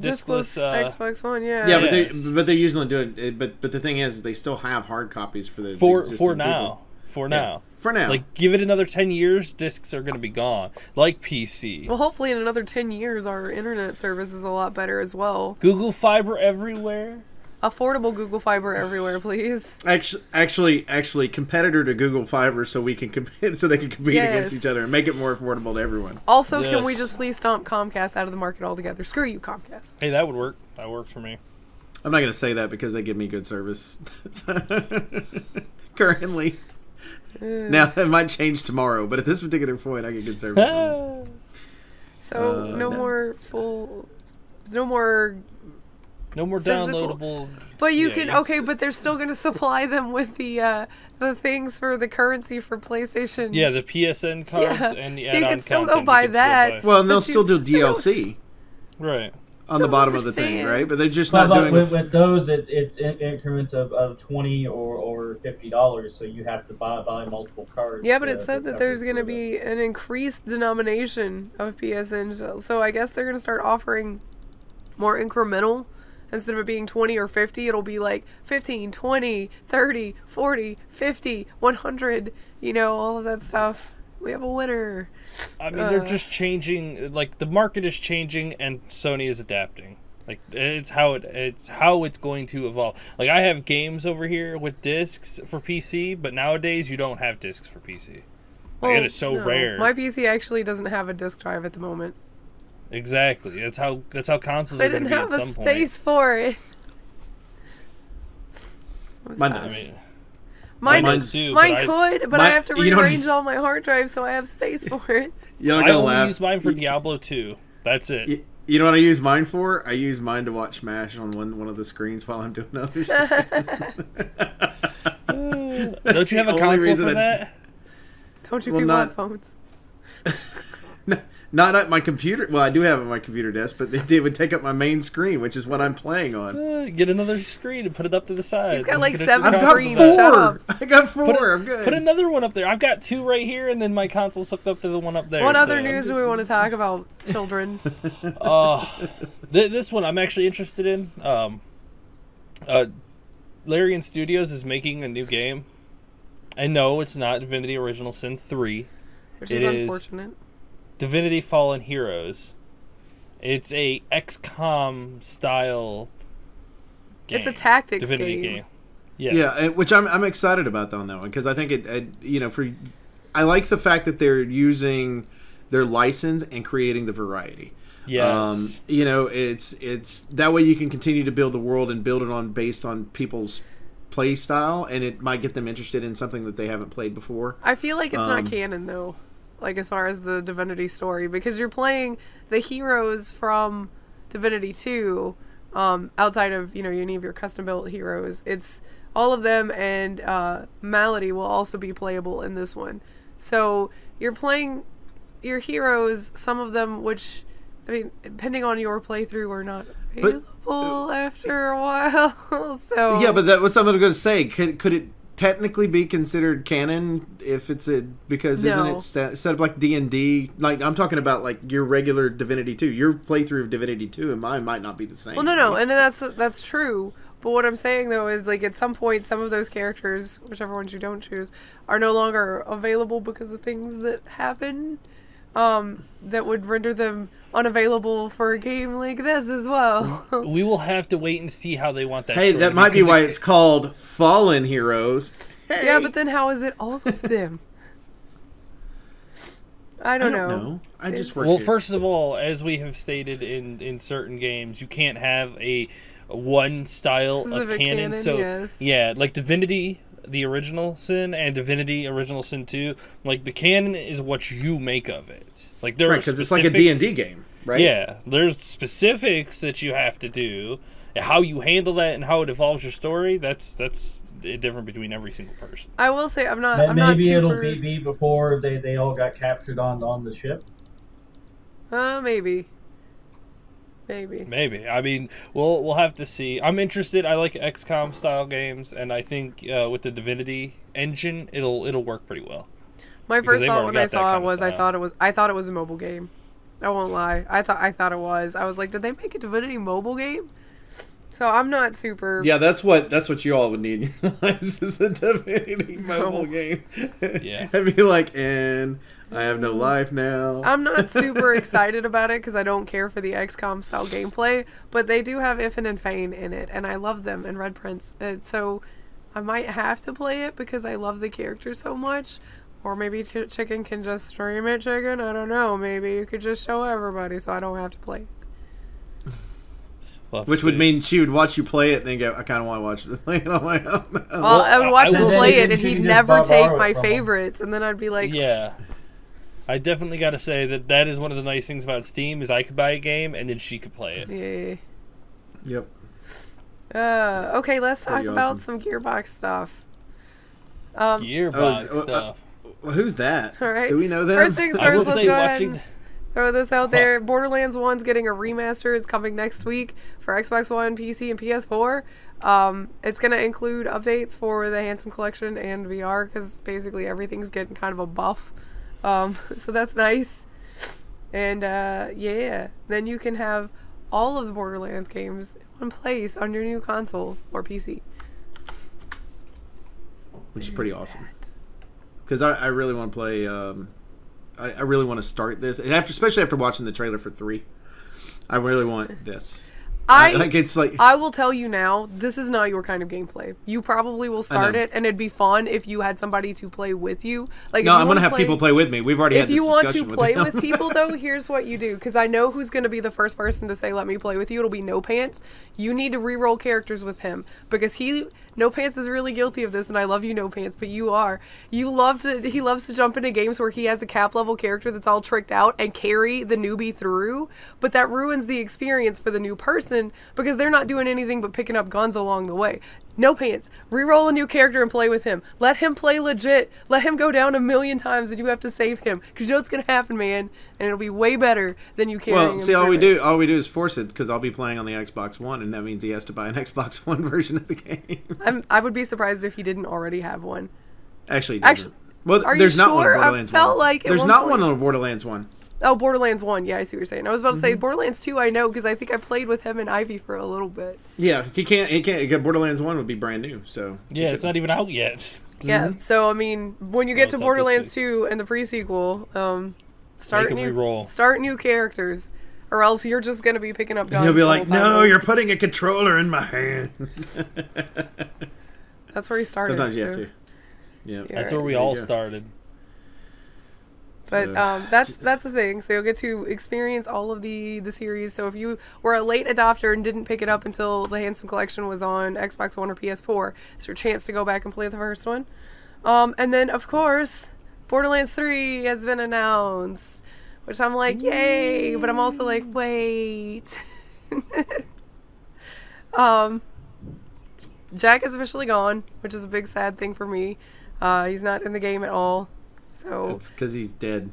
discless Xbox One, yeah. Yeah, Yes. but they're usually doing it. But the thing is, they still have hard copies for the for existing now. people. For Yeah. now. For now. Like, give it another 10 years, discs are going to be gone. Like PC. Well, hopefully in another 10 years, our internet service is a lot better as well. Google Fiber everywhere. Affordable Google Fiber everywhere, please. Actually, competitor to Google Fiber, so we can so they can compete Yes. against each other and make it more affordable to everyone. Also, can we Yes. just please stomp Comcast out of the market altogether? Screw you, Comcast. Hey, that would work. That worked for me. I'm not going to say that because they give me good service currently. Now it might change tomorrow, but at this particular point, I get good service. from them. So, no more physical- downloadable. But you Yeah, can, yes. okay, but they're still going to supply them with the things for the currency for PlayStation. Yeah, the PSN cards Yeah. and the So you add-on can still go content buy you can that. still Well, and they'll But still do you- DLC. buy. Right. on the don't bottom of the thing, understand. right? But they're just But, not doing. with those, it's in increments of $20 or $50, so you have to buy multiple cards. Yeah, but it to said that cover there's going to for the- be an increased denomination of PSN shells. So I guess they're going to start offering more incremental. Instead of it being 20 or 50, it'll be like 15, 20, 30, 40, 50, 100, you know, all of that stuff. We have a winner. I mean, they're just changing. Like, the market is changing, and Sony is adapting. Like, it's how it's going to evolve. Like, I have games over here with discs for PC, but nowadays you don't have discs for PC. Like, it is so rare. My PC actually doesn't have a disk drive at the moment. Exactly. That's how consoles I are going didn't to be have at the some space point. for it. Mine I does. mean, Mine does too, Mine but could, but I have to you know what- rearrange all my hard drives so I have space for it. You're not I gonna only laugh. use mine for Diablo 2. That's it. You know what I use mine for? I use mine to watch MASH on one of the screens while I'm doing other shit. Don't you have a console for that? Don't you Well, people not- have phones? Not at my computer. Well, I do have it on my computer desk, but it would take up my main screen, which is what I'm playing on. Get another screen and put it up to the side. He's got, And like, put it 7 to the I've top got of screens. that. Shut up. four. I got four. I'm good. Put another one up there. I've got 2 right here, and then my console's hooked up to the one up there. What other so- news do we want to talk about, children? This one I'm actually interested in. Larian Studios is making a new game. And no, it's not Divinity Original Sin 3. Which It is is unfortunate. Divinity Fallen Heroes. It's a XCOM style game. It's a tactics Divinity game. Yes. Yeah, which I'm excited about on that one because I think I like the fact that they're using their license and creating the variety. Yes. It's that way you can continue to build the world and build it on based on people's play style, and it might get them interested in something that they haven't played before. I feel like it's not canon, though. Like, as far as the Divinity story, because you're playing the heroes from Divinity 2, outside of, any of your custom-built heroes. It's all of them, and Malady will also be playable in this one. So, you're playing your heroes, some of them, which, I mean, depending on your playthrough, are not available after a while. So Yeah, but that's what I'm going to say. Could it technically be considered canon if it's because No. isn't it set up like D&D? Like I'm talking about like your regular Divinity 2. Your playthrough of Divinity 2 and mine might not be the same. Well, no, and that's true. But what I'm saying though is like at some point, some of those characters, whichever ones you don't choose, are no longer available because of things that happen, that would render them unavailable for a game like this as well. We will have to wait and see how they want that. Hey, story, that might be because why it's called Fallen Heroes. Hey. Yeah, but then how is it all of them? I don't know. I just work Well, here. first of all, as we have stated in certain games, you can't have a one style of Specific canon. canon, So yes. yeah, like Divinity, the original sin, and Divinity Original Sin 2, like the canon is what you make of it. Like there are because it's like a specifics- D&D game, right? Yeah, there's specifics that you have to do. How you handle that and how it evolves your story, that's different between every single person. I will say I'm not Maybe super... it'll be before they all got captured on the ship. Maybe. Maybe. I mean, we'll have to see. I'm interested. I like XCOM style games, and I think with the Divinity engine, it'll work pretty well. My Because first they've thought already when I got that saw it kind of was style. I thought it was a mobile game. I won't lie. I thought it was. I was like, did they make a Divinity mobile game? So I'm not super. Yeah, that's what you all would need in your lives is a Divinity mobile game. Yeah. I'd be like, and I have no life now. I'm not super excited about it because I don't care for the XCOM style gameplay, but they do have Ifin and Fane in it, and I love them in Red Prince. So I might have to play it because I love the character so much. Or maybe Chicken can just stream it, Chicken. I don't know. Maybe you could just show everybody so I don't have to play it. We'll have to Which would see. mean she would watch you play it and then go, I kind of want to watch it play it on my own. Well, I would watch I him will play say- it, and She he'd can just never take borrow it my from him. favorites, and then I'd be like, Yeah. I definitely got to say that is one of the nice things about Steam is I could buy a game and then she could play it. yeah. Yep. Okay, let's talk Pretty about awesome. some Gearbox stuff. Gearbox Oh, stuff. Well, who's that? All right. Do we know them? First things I will first, let's say go watching ahead Throw this out there. Borderlands 1's getting a remaster. It's coming next week for Xbox One, PC, and PS4. It's going to include updates for the Handsome Collection and VR because basically everything's getting kind of a buff. So that's nice. And yeah, then you can have all of the Borderlands games in one place on your new console or PC. Which is pretty awesome. Because I really want to play... I really want to start this, and especially after watching the trailer for 3. I really want this. I will tell you now, this is not your kind of gameplay. You probably will start it, and it'd be fun if you had somebody to play with you. Like, no, I'm going to have people play with me. We've already had this discussion. If you want to play with people, though, here's what you do. Because I know who's going to be the first person to say, let me play with you. It'll be No Pants. You need to re-roll characters with him. Because No Pants is really guilty of this, and I love you, No Pants, but you are. He loves to jump into games where he has a cap-level character that's all tricked out and carry the newbie through, but that ruins the experience for the new person because they're not doing anything but picking up guns along the way. No Pants. Reroll a new character and play with him. Let him play legit. Let him go down 1,000,000 times and you have to save him. Because you know what's going to happen, man. And it'll be way better than you carrying him. Well, see, all we do is force it because I'll be playing on the Xbox One and that means he has to buy an Xbox One version of the game. I would be surprised if he didn't already have one. Actually, he doesn't. Well, there's not one on Borderlands 1. There's not one on Borderlands 1. Oh, Borderlands 1. Yeah, I see what you're saying. I was about to say Borderlands 2 I know because I think I played with him and Ivy for a little bit. Yeah, he can't. Borderlands 1 would be brand new, so... Yeah, it's not even out yet. Yeah, so, I mean, when you get to Borderlands 2 and the pre-sequel, start new characters, or else you're just going to be picking up guns. You'll be like, no, you're putting a controller in my hand. That's where he started. Sometimes you have to. Yeah, that's where we all started. But that's the thing. So you'll get to experience all of the series. So if you were a late adopter and didn't pick it up until the Handsome Collection was on Xbox One or PS4, it's your chance to go back and play the first one. And then, of course, Borderlands 3 has been announced, which I'm like, yay! But I'm also like, wait. Jack is officially gone, which is a big sad thing for me. He's not in the game at all. So it's because he's dead.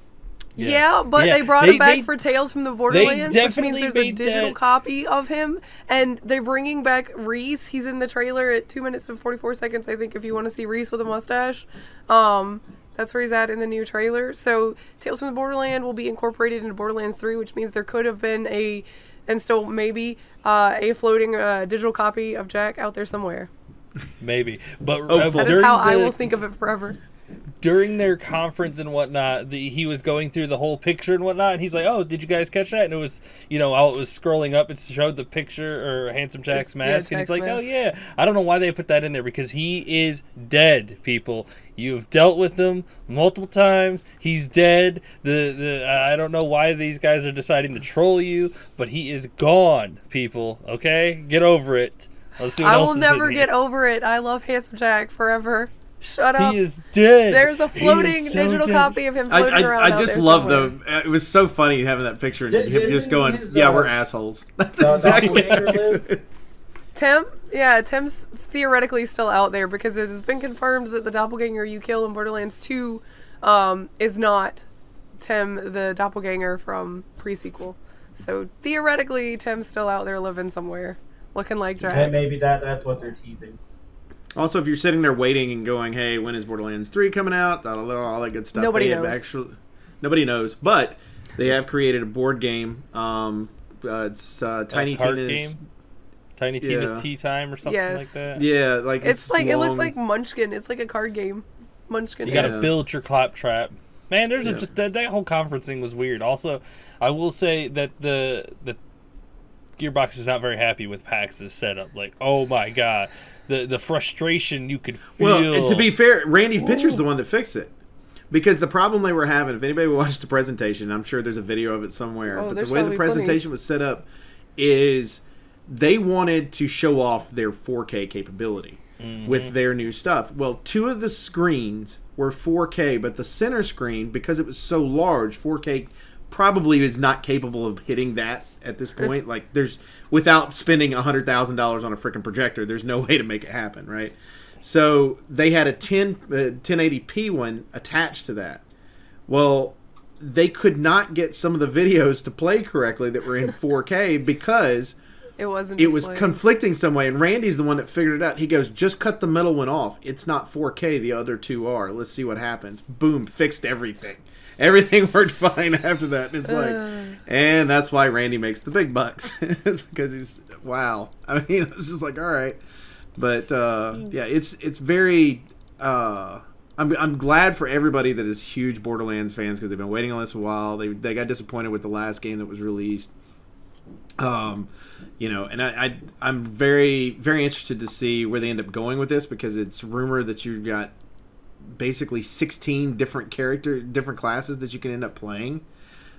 Yeah, but they brought him back for Tales from the Borderlands, which means there's a digital copy of him. And they're bringing back Reese. He's in the trailer at 2 minutes and 44 seconds, I think, if you want to see Reese with a mustache. That's where he's at in the new trailer. So Tales from the Borderland will be incorporated into Borderlands 3, which means there could have been and still maybe, a floating digital copy of Jack out there somewhere. Maybe. But that is how I will think of it forever. During their conference and whatnot, he was going through the whole picture and whatnot, and he's like, "Oh, did you guys catch that?" And it was, while it was scrolling up, it showed the picture or Handsome Jack's mask, and he's like, "Oh yeah." I don't know why they put that in there because he is dead, people. You've dealt with him multiple times. He's dead. I don't know why these guys are deciding to troll you, but he is gone, people. Okay, get over it. Let's see what I else will is never in get here. over it. I love Handsome Jack forever. Shut up. He is dead. There's a floating digital copy of him floating around. I just love it was so funny having that picture and him just going, yeah, we're assholes. That's exactly it. Tim's theoretically still out there because it has been confirmed that the doppelganger you kill in Borderlands 2 is not Tim, the doppelganger from pre-sequel. So theoretically, Tim's still out there living somewhere, looking like Jack. And maybe that's what they're teasing. Also, if you're sitting there waiting and going, hey, when is Borderlands 3 coming out? All that good stuff. Nobody knows. Nobody knows. But they have created a board game. It's Tiny Tina's... Tiny Tina's Tea Time or something like that. Yeah, it's like it looks like Munchkin. It's like a card game. Munchkin. You gotta filter your claptrap. Man, there's just that whole conference thing was weird. Also, I will say that the Gearbox is not very happy with PAX's setup. Like, oh my god. The frustration you could feel. Well, to be fair, Randy Pitcher's the one that fixed it. Because the problem they were having, if anybody watched the presentation, I'm sure there's a video of it somewhere, but the way the presentation was set up is they wanted to show off their 4K capability with their new stuff. Well, 2 of the screens were 4K, but the center screen, because it was so large, 4K probably is not capable of hitting that at this point. Like, without spending $100,000 on a freaking projector, there's no way to make it happen, right? So they had a 1080p one attached to that. Well, they could not get some of the videos to play correctly that were in 4K because it wasn't. It was displayed. conflicting some way, and Randy's the one that figured it out. He goes, "Just cut the middle one off. It's not 4K. The other two are. Let's see what happens." Boom, fixed everything. Everything worked fine after that. And it's like, and that's why Randy makes the big bucks. It's because he's wow. I mean, it's just like, all right, but yeah, it's very. I'm glad for everybody that is huge Borderlands fans because they've been waiting on this a while. They got disappointed with the last game that was released. You know, and I'm very, very interested to see where they end up going with this because it's rumored that you've got basically 16 different classes that you can end up playing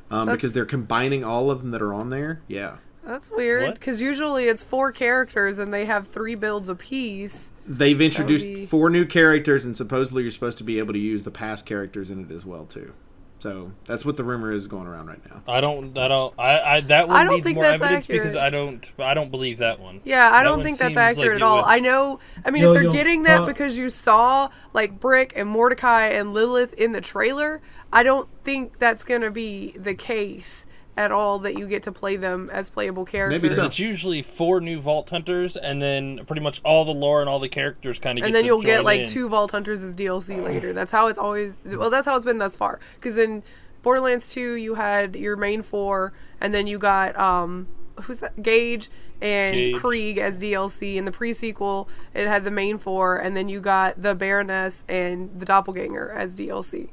because they're combining all of them that are on there. Yeah. That's weird because usually it's 4 characters and they have 3 builds apiece. They've introduced 4 new characters and supposedly you're supposed to be able to use the past characters in it as well too. So that's what the rumor is going around right now. That one needs more evidence because I don't believe that one. Yeah, I don't think that's accurate at all. I know. I mean, if they're getting that because you saw like Brick and Mordecai and Lilith in the trailer, I don't think that's gonna be the case at all that you get to play them as playable characters. Maybe so. It's usually 4 new Vault Hunters, and then pretty much all the lore and all the characters kind of get. And then to you'll get like in. 2 Vault Hunters as DLC later. That's how it's always. Well, that's how it's been thus far. Because in Borderlands 2, you had your main 4, and then you got who's that? Gage and Krieg as DLC. In the pre-sequel, it had the main 4, and then you got the Baroness and the Doppelganger as DLC.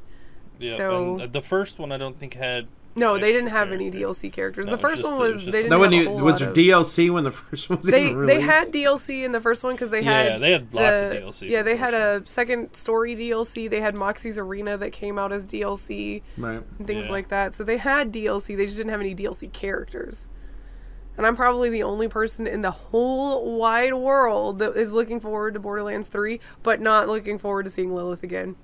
Yeah, so and the first one I don't think had. No, they didn't have any DLC characters. No, the first one was they didn't have a whole was lot of DLC when the first one was even released? They had DLC in the first one because they had lots of DLC. Yeah, they had a second story DLC. They had Moxie's Arena that came out as DLC, right, and things like that. So they had DLC. They just didn't have any DLC characters. And I'm probably the only person in the whole wide world that is looking forward to Borderlands 3, but not looking forward to seeing Lilith again.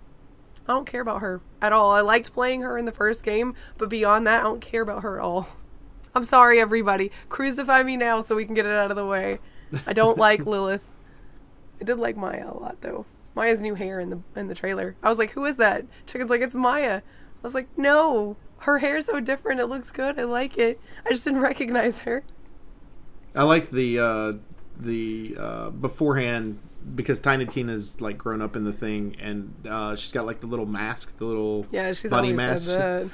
I don't care about her at all. I liked playing her in the first game, but beyond that, I don't care about her at all. I'm sorry, everybody. Crucify me now so we can get it out of the way. I don't like Lilith. I did like Maya a lot, though. Maya's new hair in the trailer. I was like, who is that? Chicken's like, it's Maya. I was like, no. Her hair's so different. It looks good. I like it. I just didn't recognize her. I like the beforehand because Tiny Tina's like grown up in the thing and she's got like the little mask, the little she's bunny always mask had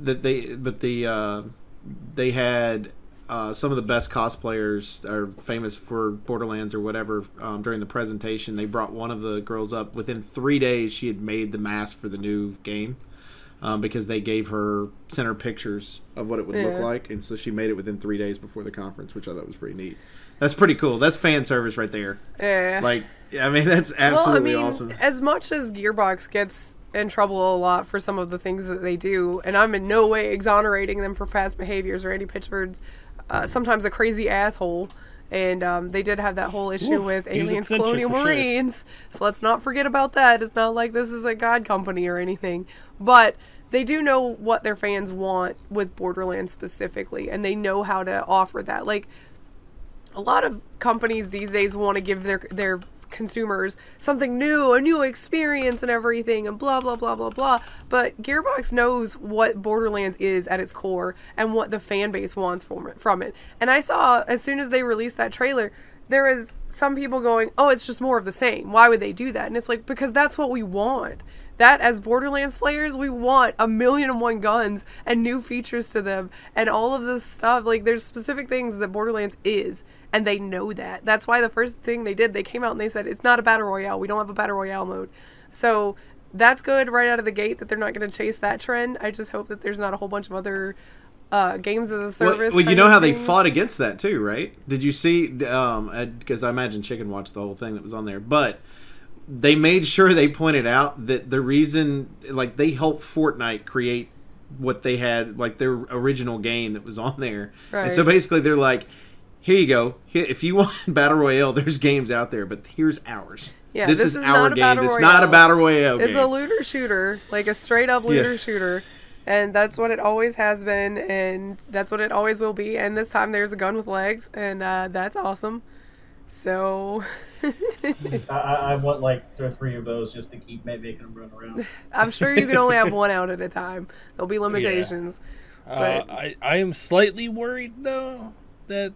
that. they had some of the best cosplayers are famous for Borderlands or whatever during the presentation. They brought one of the girls up. Within 3 days she had made the mask for the new game because they sent her pictures of what it would look like, and so she made it within 3 days before the conference, which I thought was pretty neat. That's pretty cool. That's fan service right there. Yeah. Like, I mean, that's absolutely awesome. As much as Gearbox gets in trouble a lot for some of the things that they do, and I'm in no way exonerating them for past behaviors. Randy Pitchford's sometimes a crazy asshole, and they did have that whole issue with Aliens Colonial Marines, so let's not forget about that. It's not like this is a god company or anything, but they do know what their fans want with Borderlands specifically, and they know how to offer that. Like, a lot of companies these days want to give their consumers something new, a new experience and everything, and blah, blah, blah, blah, blah. But Gearbox knows what Borderlands is at its core and what the fan base wants from it. And I saw, as soon as they released that trailer, there was some people going, oh, it's just more of the same. Why would they do that? And it's like, because that's what we want. That, as Borderlands players, we want 1,000,001 guns and new features to them and all of this stuff. Like, there's specific things that Borderlands is, and they know that. That's why the first thing they did, they came out and they said, it's not a battle royale. We don't have a battle royale mode. So that's good right out of the gate that they're not going to chase that trend. I just hope that there's not a whole bunch of other games as a service. Well, you know how they fought against that too, right? Did you see? Because I imagine Chicken watched the whole thing that was on there, but they made sure they pointed out that the reason, like, they helped Fortnite create what they had, like their original game that was on there. Right. And so basically they're like, here you go. If you want Battle Royale, there's games out there, but here's ours. Yeah, this is our game. It's not a Battle Royale game. It's a looter shooter, like a straight up looter shooter. And that's what it always has been, and that's what it always will be. And this time there's a gun with legs, and that's awesome. So I want like 2 or 3 of those just to keep making them run around. I'm sure you can only have one out at a time. There'll be limitations. But I am slightly worried though that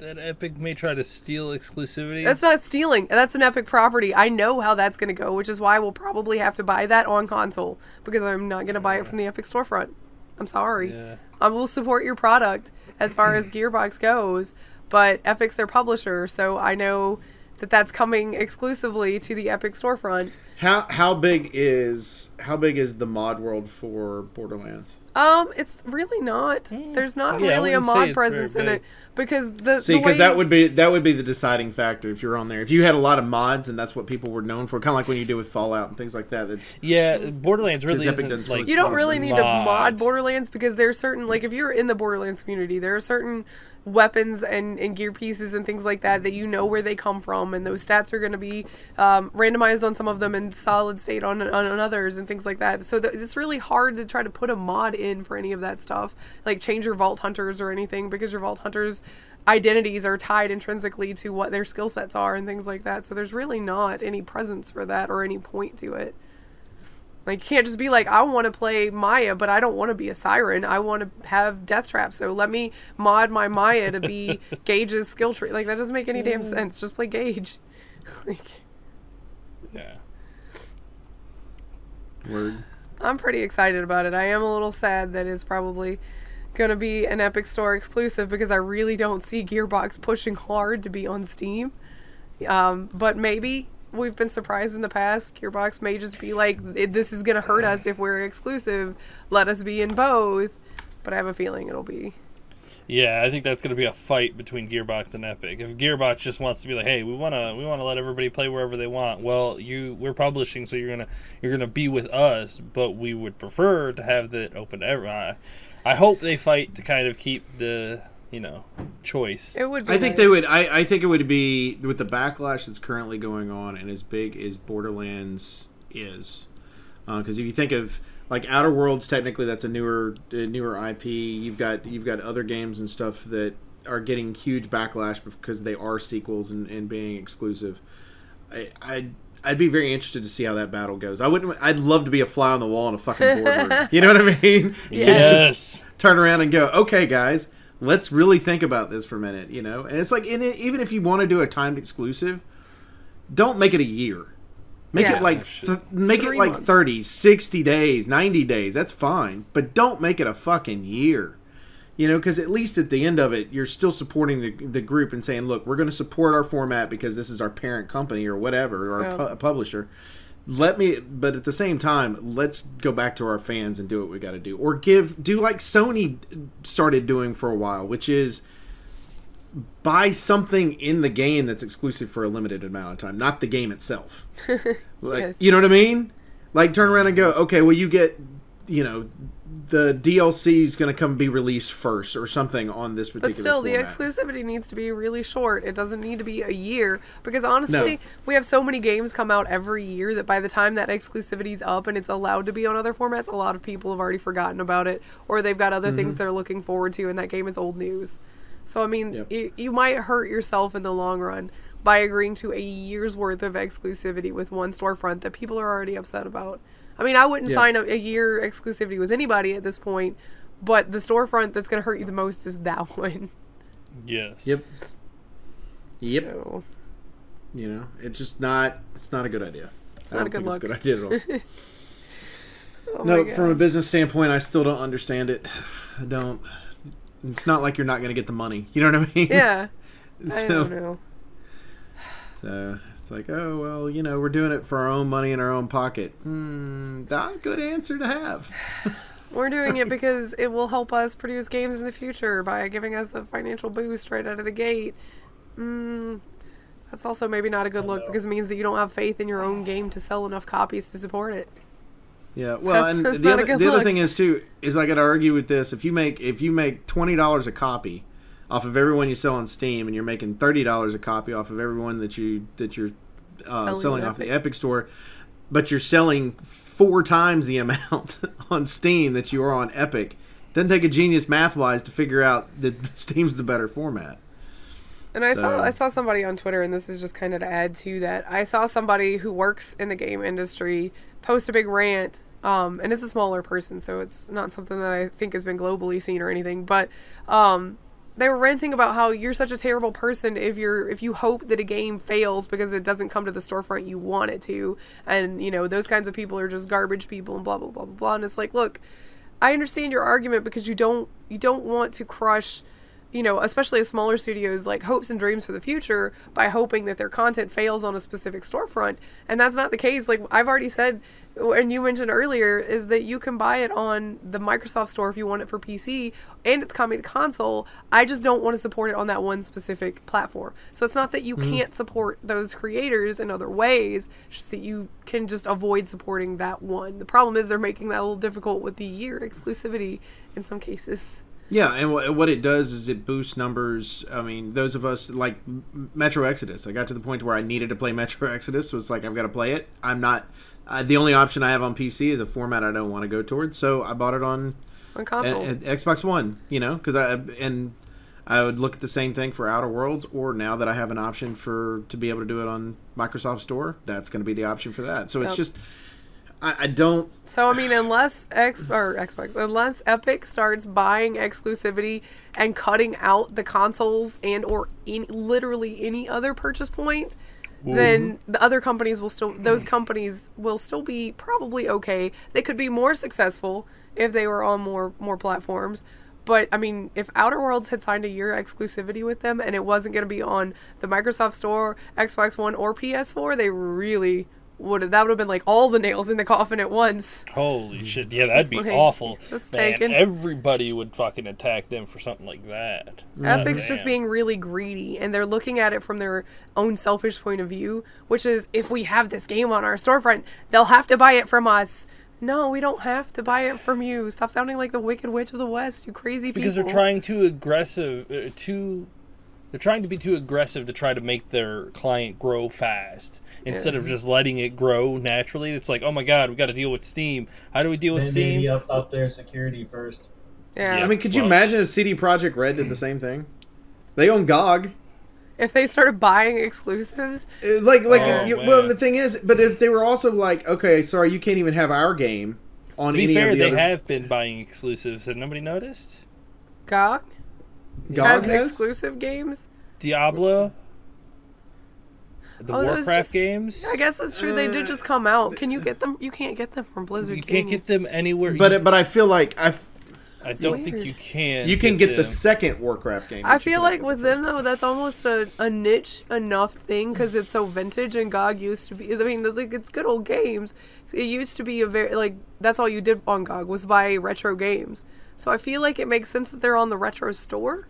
Epic may try to steal exclusivity. that's not stealing. That's an Epic property. I know how that's going to go, which is why we'll probably have to buy that on console because I'm not going to buy it from the Epic storefront. I'm sorry. Yeah. I will support your product as far as Gearbox goes, but Epic's their publisher, so I know that that's coming exclusively to the Epic storefront. How big is the mod world for Borderlands? It's really not. There's not Yeah, I really a wouldn't say mod it's presence very in big. it because the Because way that would be the deciding factor if you're on there. If you had a lot of mods and that's what people were known for, kind of like when you do with Fallout and things like that. That's Yeah, Borderlands really 'Cause Epic isn't does like you don't really need to mod mod. Borderlands because there's certain, like if you're in the Borderlands community, there are certain weapons and gear pieces and things like that you know where they come from, and those stats are going to be randomized on some of them and solid state on others and things like that. So it's really hard to try to put a mod in for any of that stuff, like change your Vault Hunters or anything, because your Vault Hunters identities are tied intrinsically to what their skill sets are and things like that. So there's really not any presence for that or any point to it. Like, you can't just be like, I want to play Maya, but I don't want to be a siren. I want to have death traps, so let me mod my Maya to be Gage's skill tree. Like, that doesn't make any damn sense. Just play Gage. Like, Yeah. word. I'm pretty excited about it. I am a little sad that it's probably going to be an Epic Store exclusive because I really don't see Gearbox pushing hard to be on Steam. But maybe. We've been surprised in the past. Gearbox may just be like, this is going to hurt us if we're exclusive. Let us be in both. But I have a feeling it'll be. Yeah, I think that's going to be a fight between Gearbox and Epic. If Gearbox just wants to be like, "Hey, we want to let everybody play wherever they want," well, we're publishing, so you're gonna be with us, but we would prefer to have that open to everyone. I hope they fight to kind of keep the choice. It would be I think nice. they would. I think it would be with the backlash that's currently going on and as big as Borderlands is, because if you think of like Outer Worlds, technically that's a newer IP. You've got other games and stuff that are getting huge backlash because they are sequels and being exclusive. I'd be very interested to see how that battle goes. I'd love to be a fly on the wall in a fucking boardroom. You know what I mean? Yes. Just turn around and go, okay, guys. Let's really think about this for a minute, And it's like, even if you want to do a timed exclusive, don't make it a year. Make Yeah. it like 3 months. 30, 60 days, 90 days. That's fine. But don't make it a fucking year. Because at least at the end of it, you're still supporting the group and saying, look, we're going to support our format because this is our parent company or whatever, or our publisher. But at the same time, let's go back to our fans and do what we got to do. Or do like Sony started doing for a while, which is buy something in the game that's exclusive for a limited amount of time, not the game itself. Yes. You know what I mean? Like turn around and go, okay, well you get, the DLC is going to come be released first or something on this particular But still, format. the exclusivity needs to be really short. It doesn't need to be a year. Because honestly, No. we have so many games come out every year that by the time that exclusivity's up and it's allowed to be on other formats, a lot of people have already forgotten about it. Or they've got other things they're looking forward to, and that game is old news. So, I mean, you might hurt yourself in the long run by agreeing to a year's worth of exclusivity with one storefront that people are already upset about. I mean, I wouldn't sign a year exclusivity with anybody at this point, but the storefront that's going to hurt you the most is that one. Yes. Yep. So, It's just not. It's not a good idea. I not a don't good think look. it's a good idea at all. oh my No, God. from a business standpoint, I still don't understand it. I don't. It's not like you're not going to get the money. You know what I mean? Yeah. I So, don't know. so it's like, oh well, we're doing it for our own money in our own pocket. Not a good answer to have. We're doing it because it will help us produce games in the future by giving us a financial boost right out of the gate. That's also maybe not a good look because it means that you don't have faith in your own game to sell enough copies to support it. Yeah, well, and That's the not a other good the other look. thing is too is I got to argue with this. If you make $20 a copy off of everyone you sell on Steam, and you're making $30 a copy off of everyone that you're selling on off the Epic. Epic Store, but you're selling 4 times the amount on Steam that you are on Epic, doesn't take a genius math wise to figure out that Steam's the better format. And I saw somebody on Twitter, and this is just kind of to add to that. I saw somebody who works in the game industry post a big rant, and it's a smaller person, so it's not something that I think has been globally seen or anything. But they were ranting about how you're such a terrible person if you hope that a game fails because it doesn't come to the storefront you want it to, and you know those kinds of people are just garbage people and blah blah blah blah blah. And it's like, look, I understand your argument because you don't want to crush, you know, especially a smaller studios, like hopes and dreams for the future by hoping that their content fails on a specific storefront. And that's not the case. Like I've already said, and you mentioned earlier, is that you can buy it on the Microsoft store if you want it for PC, and it's coming to console. I just don't want to support it on that one specific platform. So it's not that you can't support those creators in other ways, it's just that you can just avoid supporting that one. The problem is they're making that a little difficult with the year exclusivity in some cases. Yeah, and what it does is it boosts numbers. I mean, those of us, like Metro Exodus, I got to the point where I needed to play Metro Exodus, so it's like I've got to play it. I'm not... the only option I have on PC is a format I don't want to go towards, so I bought it on console. Xbox One, you know, because I would look at the same thing for Outer Worlds, or now that I have an option to be able to do it on Microsoft Store, that's going to be the option for that. So it's just... I don't... So, I mean, unless unless Epic starts buying exclusivity and cutting out the consoles and or literally any other purchase point, then the other companies those companies will still be probably okay. They could be more successful if they were on more platforms. But, I mean, if Outer Worlds had signed a year exclusivity with them and it wasn't going to be on the Microsoft Store, Xbox One, or PS4, they really... that would have been like all the nails in the coffin at once. Holy shit. Yeah, that'd be awful. Man, everybody would fucking attack them for something like that. Epic's just being really greedy, and they're looking at it from their own selfish point of view, which is, if we have this game on our storefront, they'll have to buy it from us. No, we don't have to buy it from you. Stop sounding like the Wicked Witch of the West, you crazy people. Because they're trying to They're trying to be too aggressive to try to make their client grow fast instead of just letting it grow naturally. It's like, oh my god, we got to deal with Steam. How do we deal with Steam? Maybe up their security first. Yeah. I mean, could you imagine if CD Projekt Red did the same thing? They own GOG. If they started buying exclusives, well, the thing is, but if they were also like, okay, sorry, you can't even have our game on any of the they other... have been buying exclusives. Have nobody noticed? GOG has exclusive games. Diablo, the Warcraft games. I guess that's true. They did just come out. Can you get them? You can't get them from Blizzard. You can't get them anywhere. But I feel like I don't think you can. You can get the second Warcraft game. I feel like with them though, that's almost a niche enough thing because it's so vintage, and GOG used to be. I mean, it's good old games. It used to be a very that's all you did on GOG was buy retro games. So I feel like it makes sense that they're on the retro store.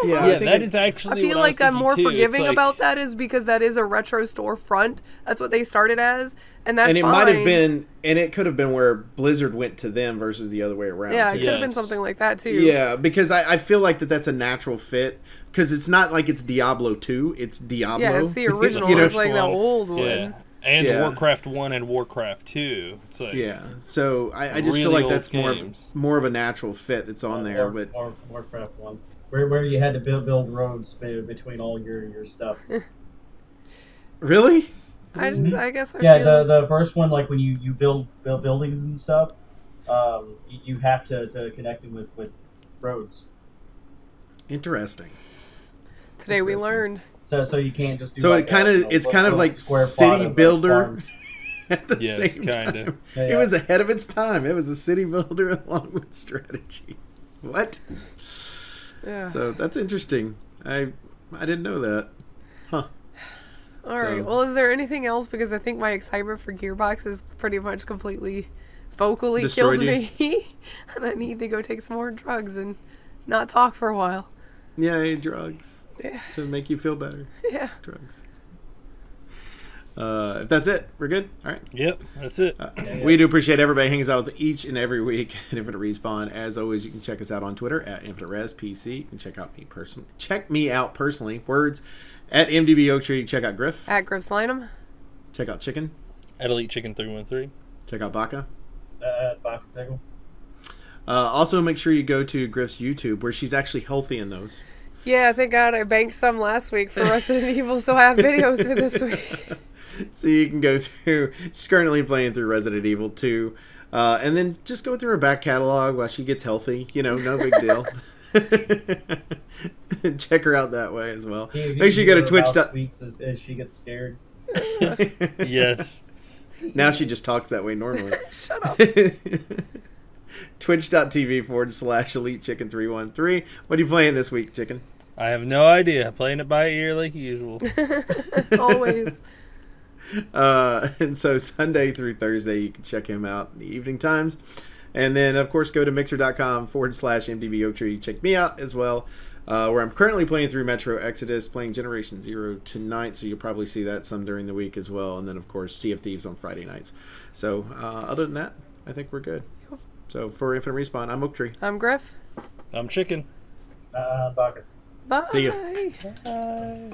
Yeah, that is actually. I feel like I'm more forgiving about that is because that is a retro storefront. That's what they started as, and that's fine. And it might have been, and it could have been where Blizzard went to them versus the other way around. Yeah, it could have been something like that too. Yeah, because I feel like that's a natural fit because it's not like it's Diablo 2, it's Diablo. Yeah, it's the original. It's like the old one. Yeah. And Warcraft 1 and Warcraft 2. It's like so I just feel like that's more of a natural fit that's on there. But Warcraft 1. Where you had to build roads between all your stuff. Really? I guess I feel the first one, like when you build buildings and stuff, you have to connect them with roads. Interesting. Today we learned. So you can't just do. So it's kind of like City Builder. At the same kind time. of. Yeah. It was ahead of its time. It was a city builder along with strategy. What? Yeah. So that's interesting. I didn't know that. Huh. All right. Well, is there anything else? Because I think my excitement for Gearbox is pretty much completely vocally killed me. And I need to go take some more drugs and not talk for a while. Yay, drugs. Yeah. To make you feel better. Yeah. Drugs. If that's it, we're good. All right. Yep, that's it. We do appreciate everybody hangs out with each and every week at Infinite Respawn. As always, you can check us out on Twitter at InfiniteResPC. You can check out me personally. Check me out personally. Words at MDB Oak Tree. Check out Grif. At Grif Slineham. Check out Chicken. At Elite Chicken 313. Check out Baka. At Baka Pickle. Also, make sure you go to Grif's YouTube, where she's actually healthy in those. Yeah, thank God I banked some last week for Resident Evil, so I have videos for this week. So you can go through. She's currently playing through Resident Evil 2. And then just go through her back catalog while she gets healthy. You know, no big deal. Check her out that way as well. Make sure you go to Twitch. As she gets scared. Yes. Now she just talks that way normally. Shut up. Twitch.tv/EliteChicken313. What are you playing this week, Chicken? I have no idea. Playing it by ear like usual. Always. And so Sunday through Thursday, you can check him out in the evening times. And then, of course, go to mixer.com/MDBOaktree. Check me out as well, where I'm currently playing through Metro Exodus, playing Generation Zero tonight. So you'll probably see that some during the week as well. And then, of course, Sea of Thieves on Friday nights. So other than that, I think we're good. So for Infinite Respawn, I'm Oaktree. I'm Grif. I'm Chicken. Baka. Bye. See ya. Bye.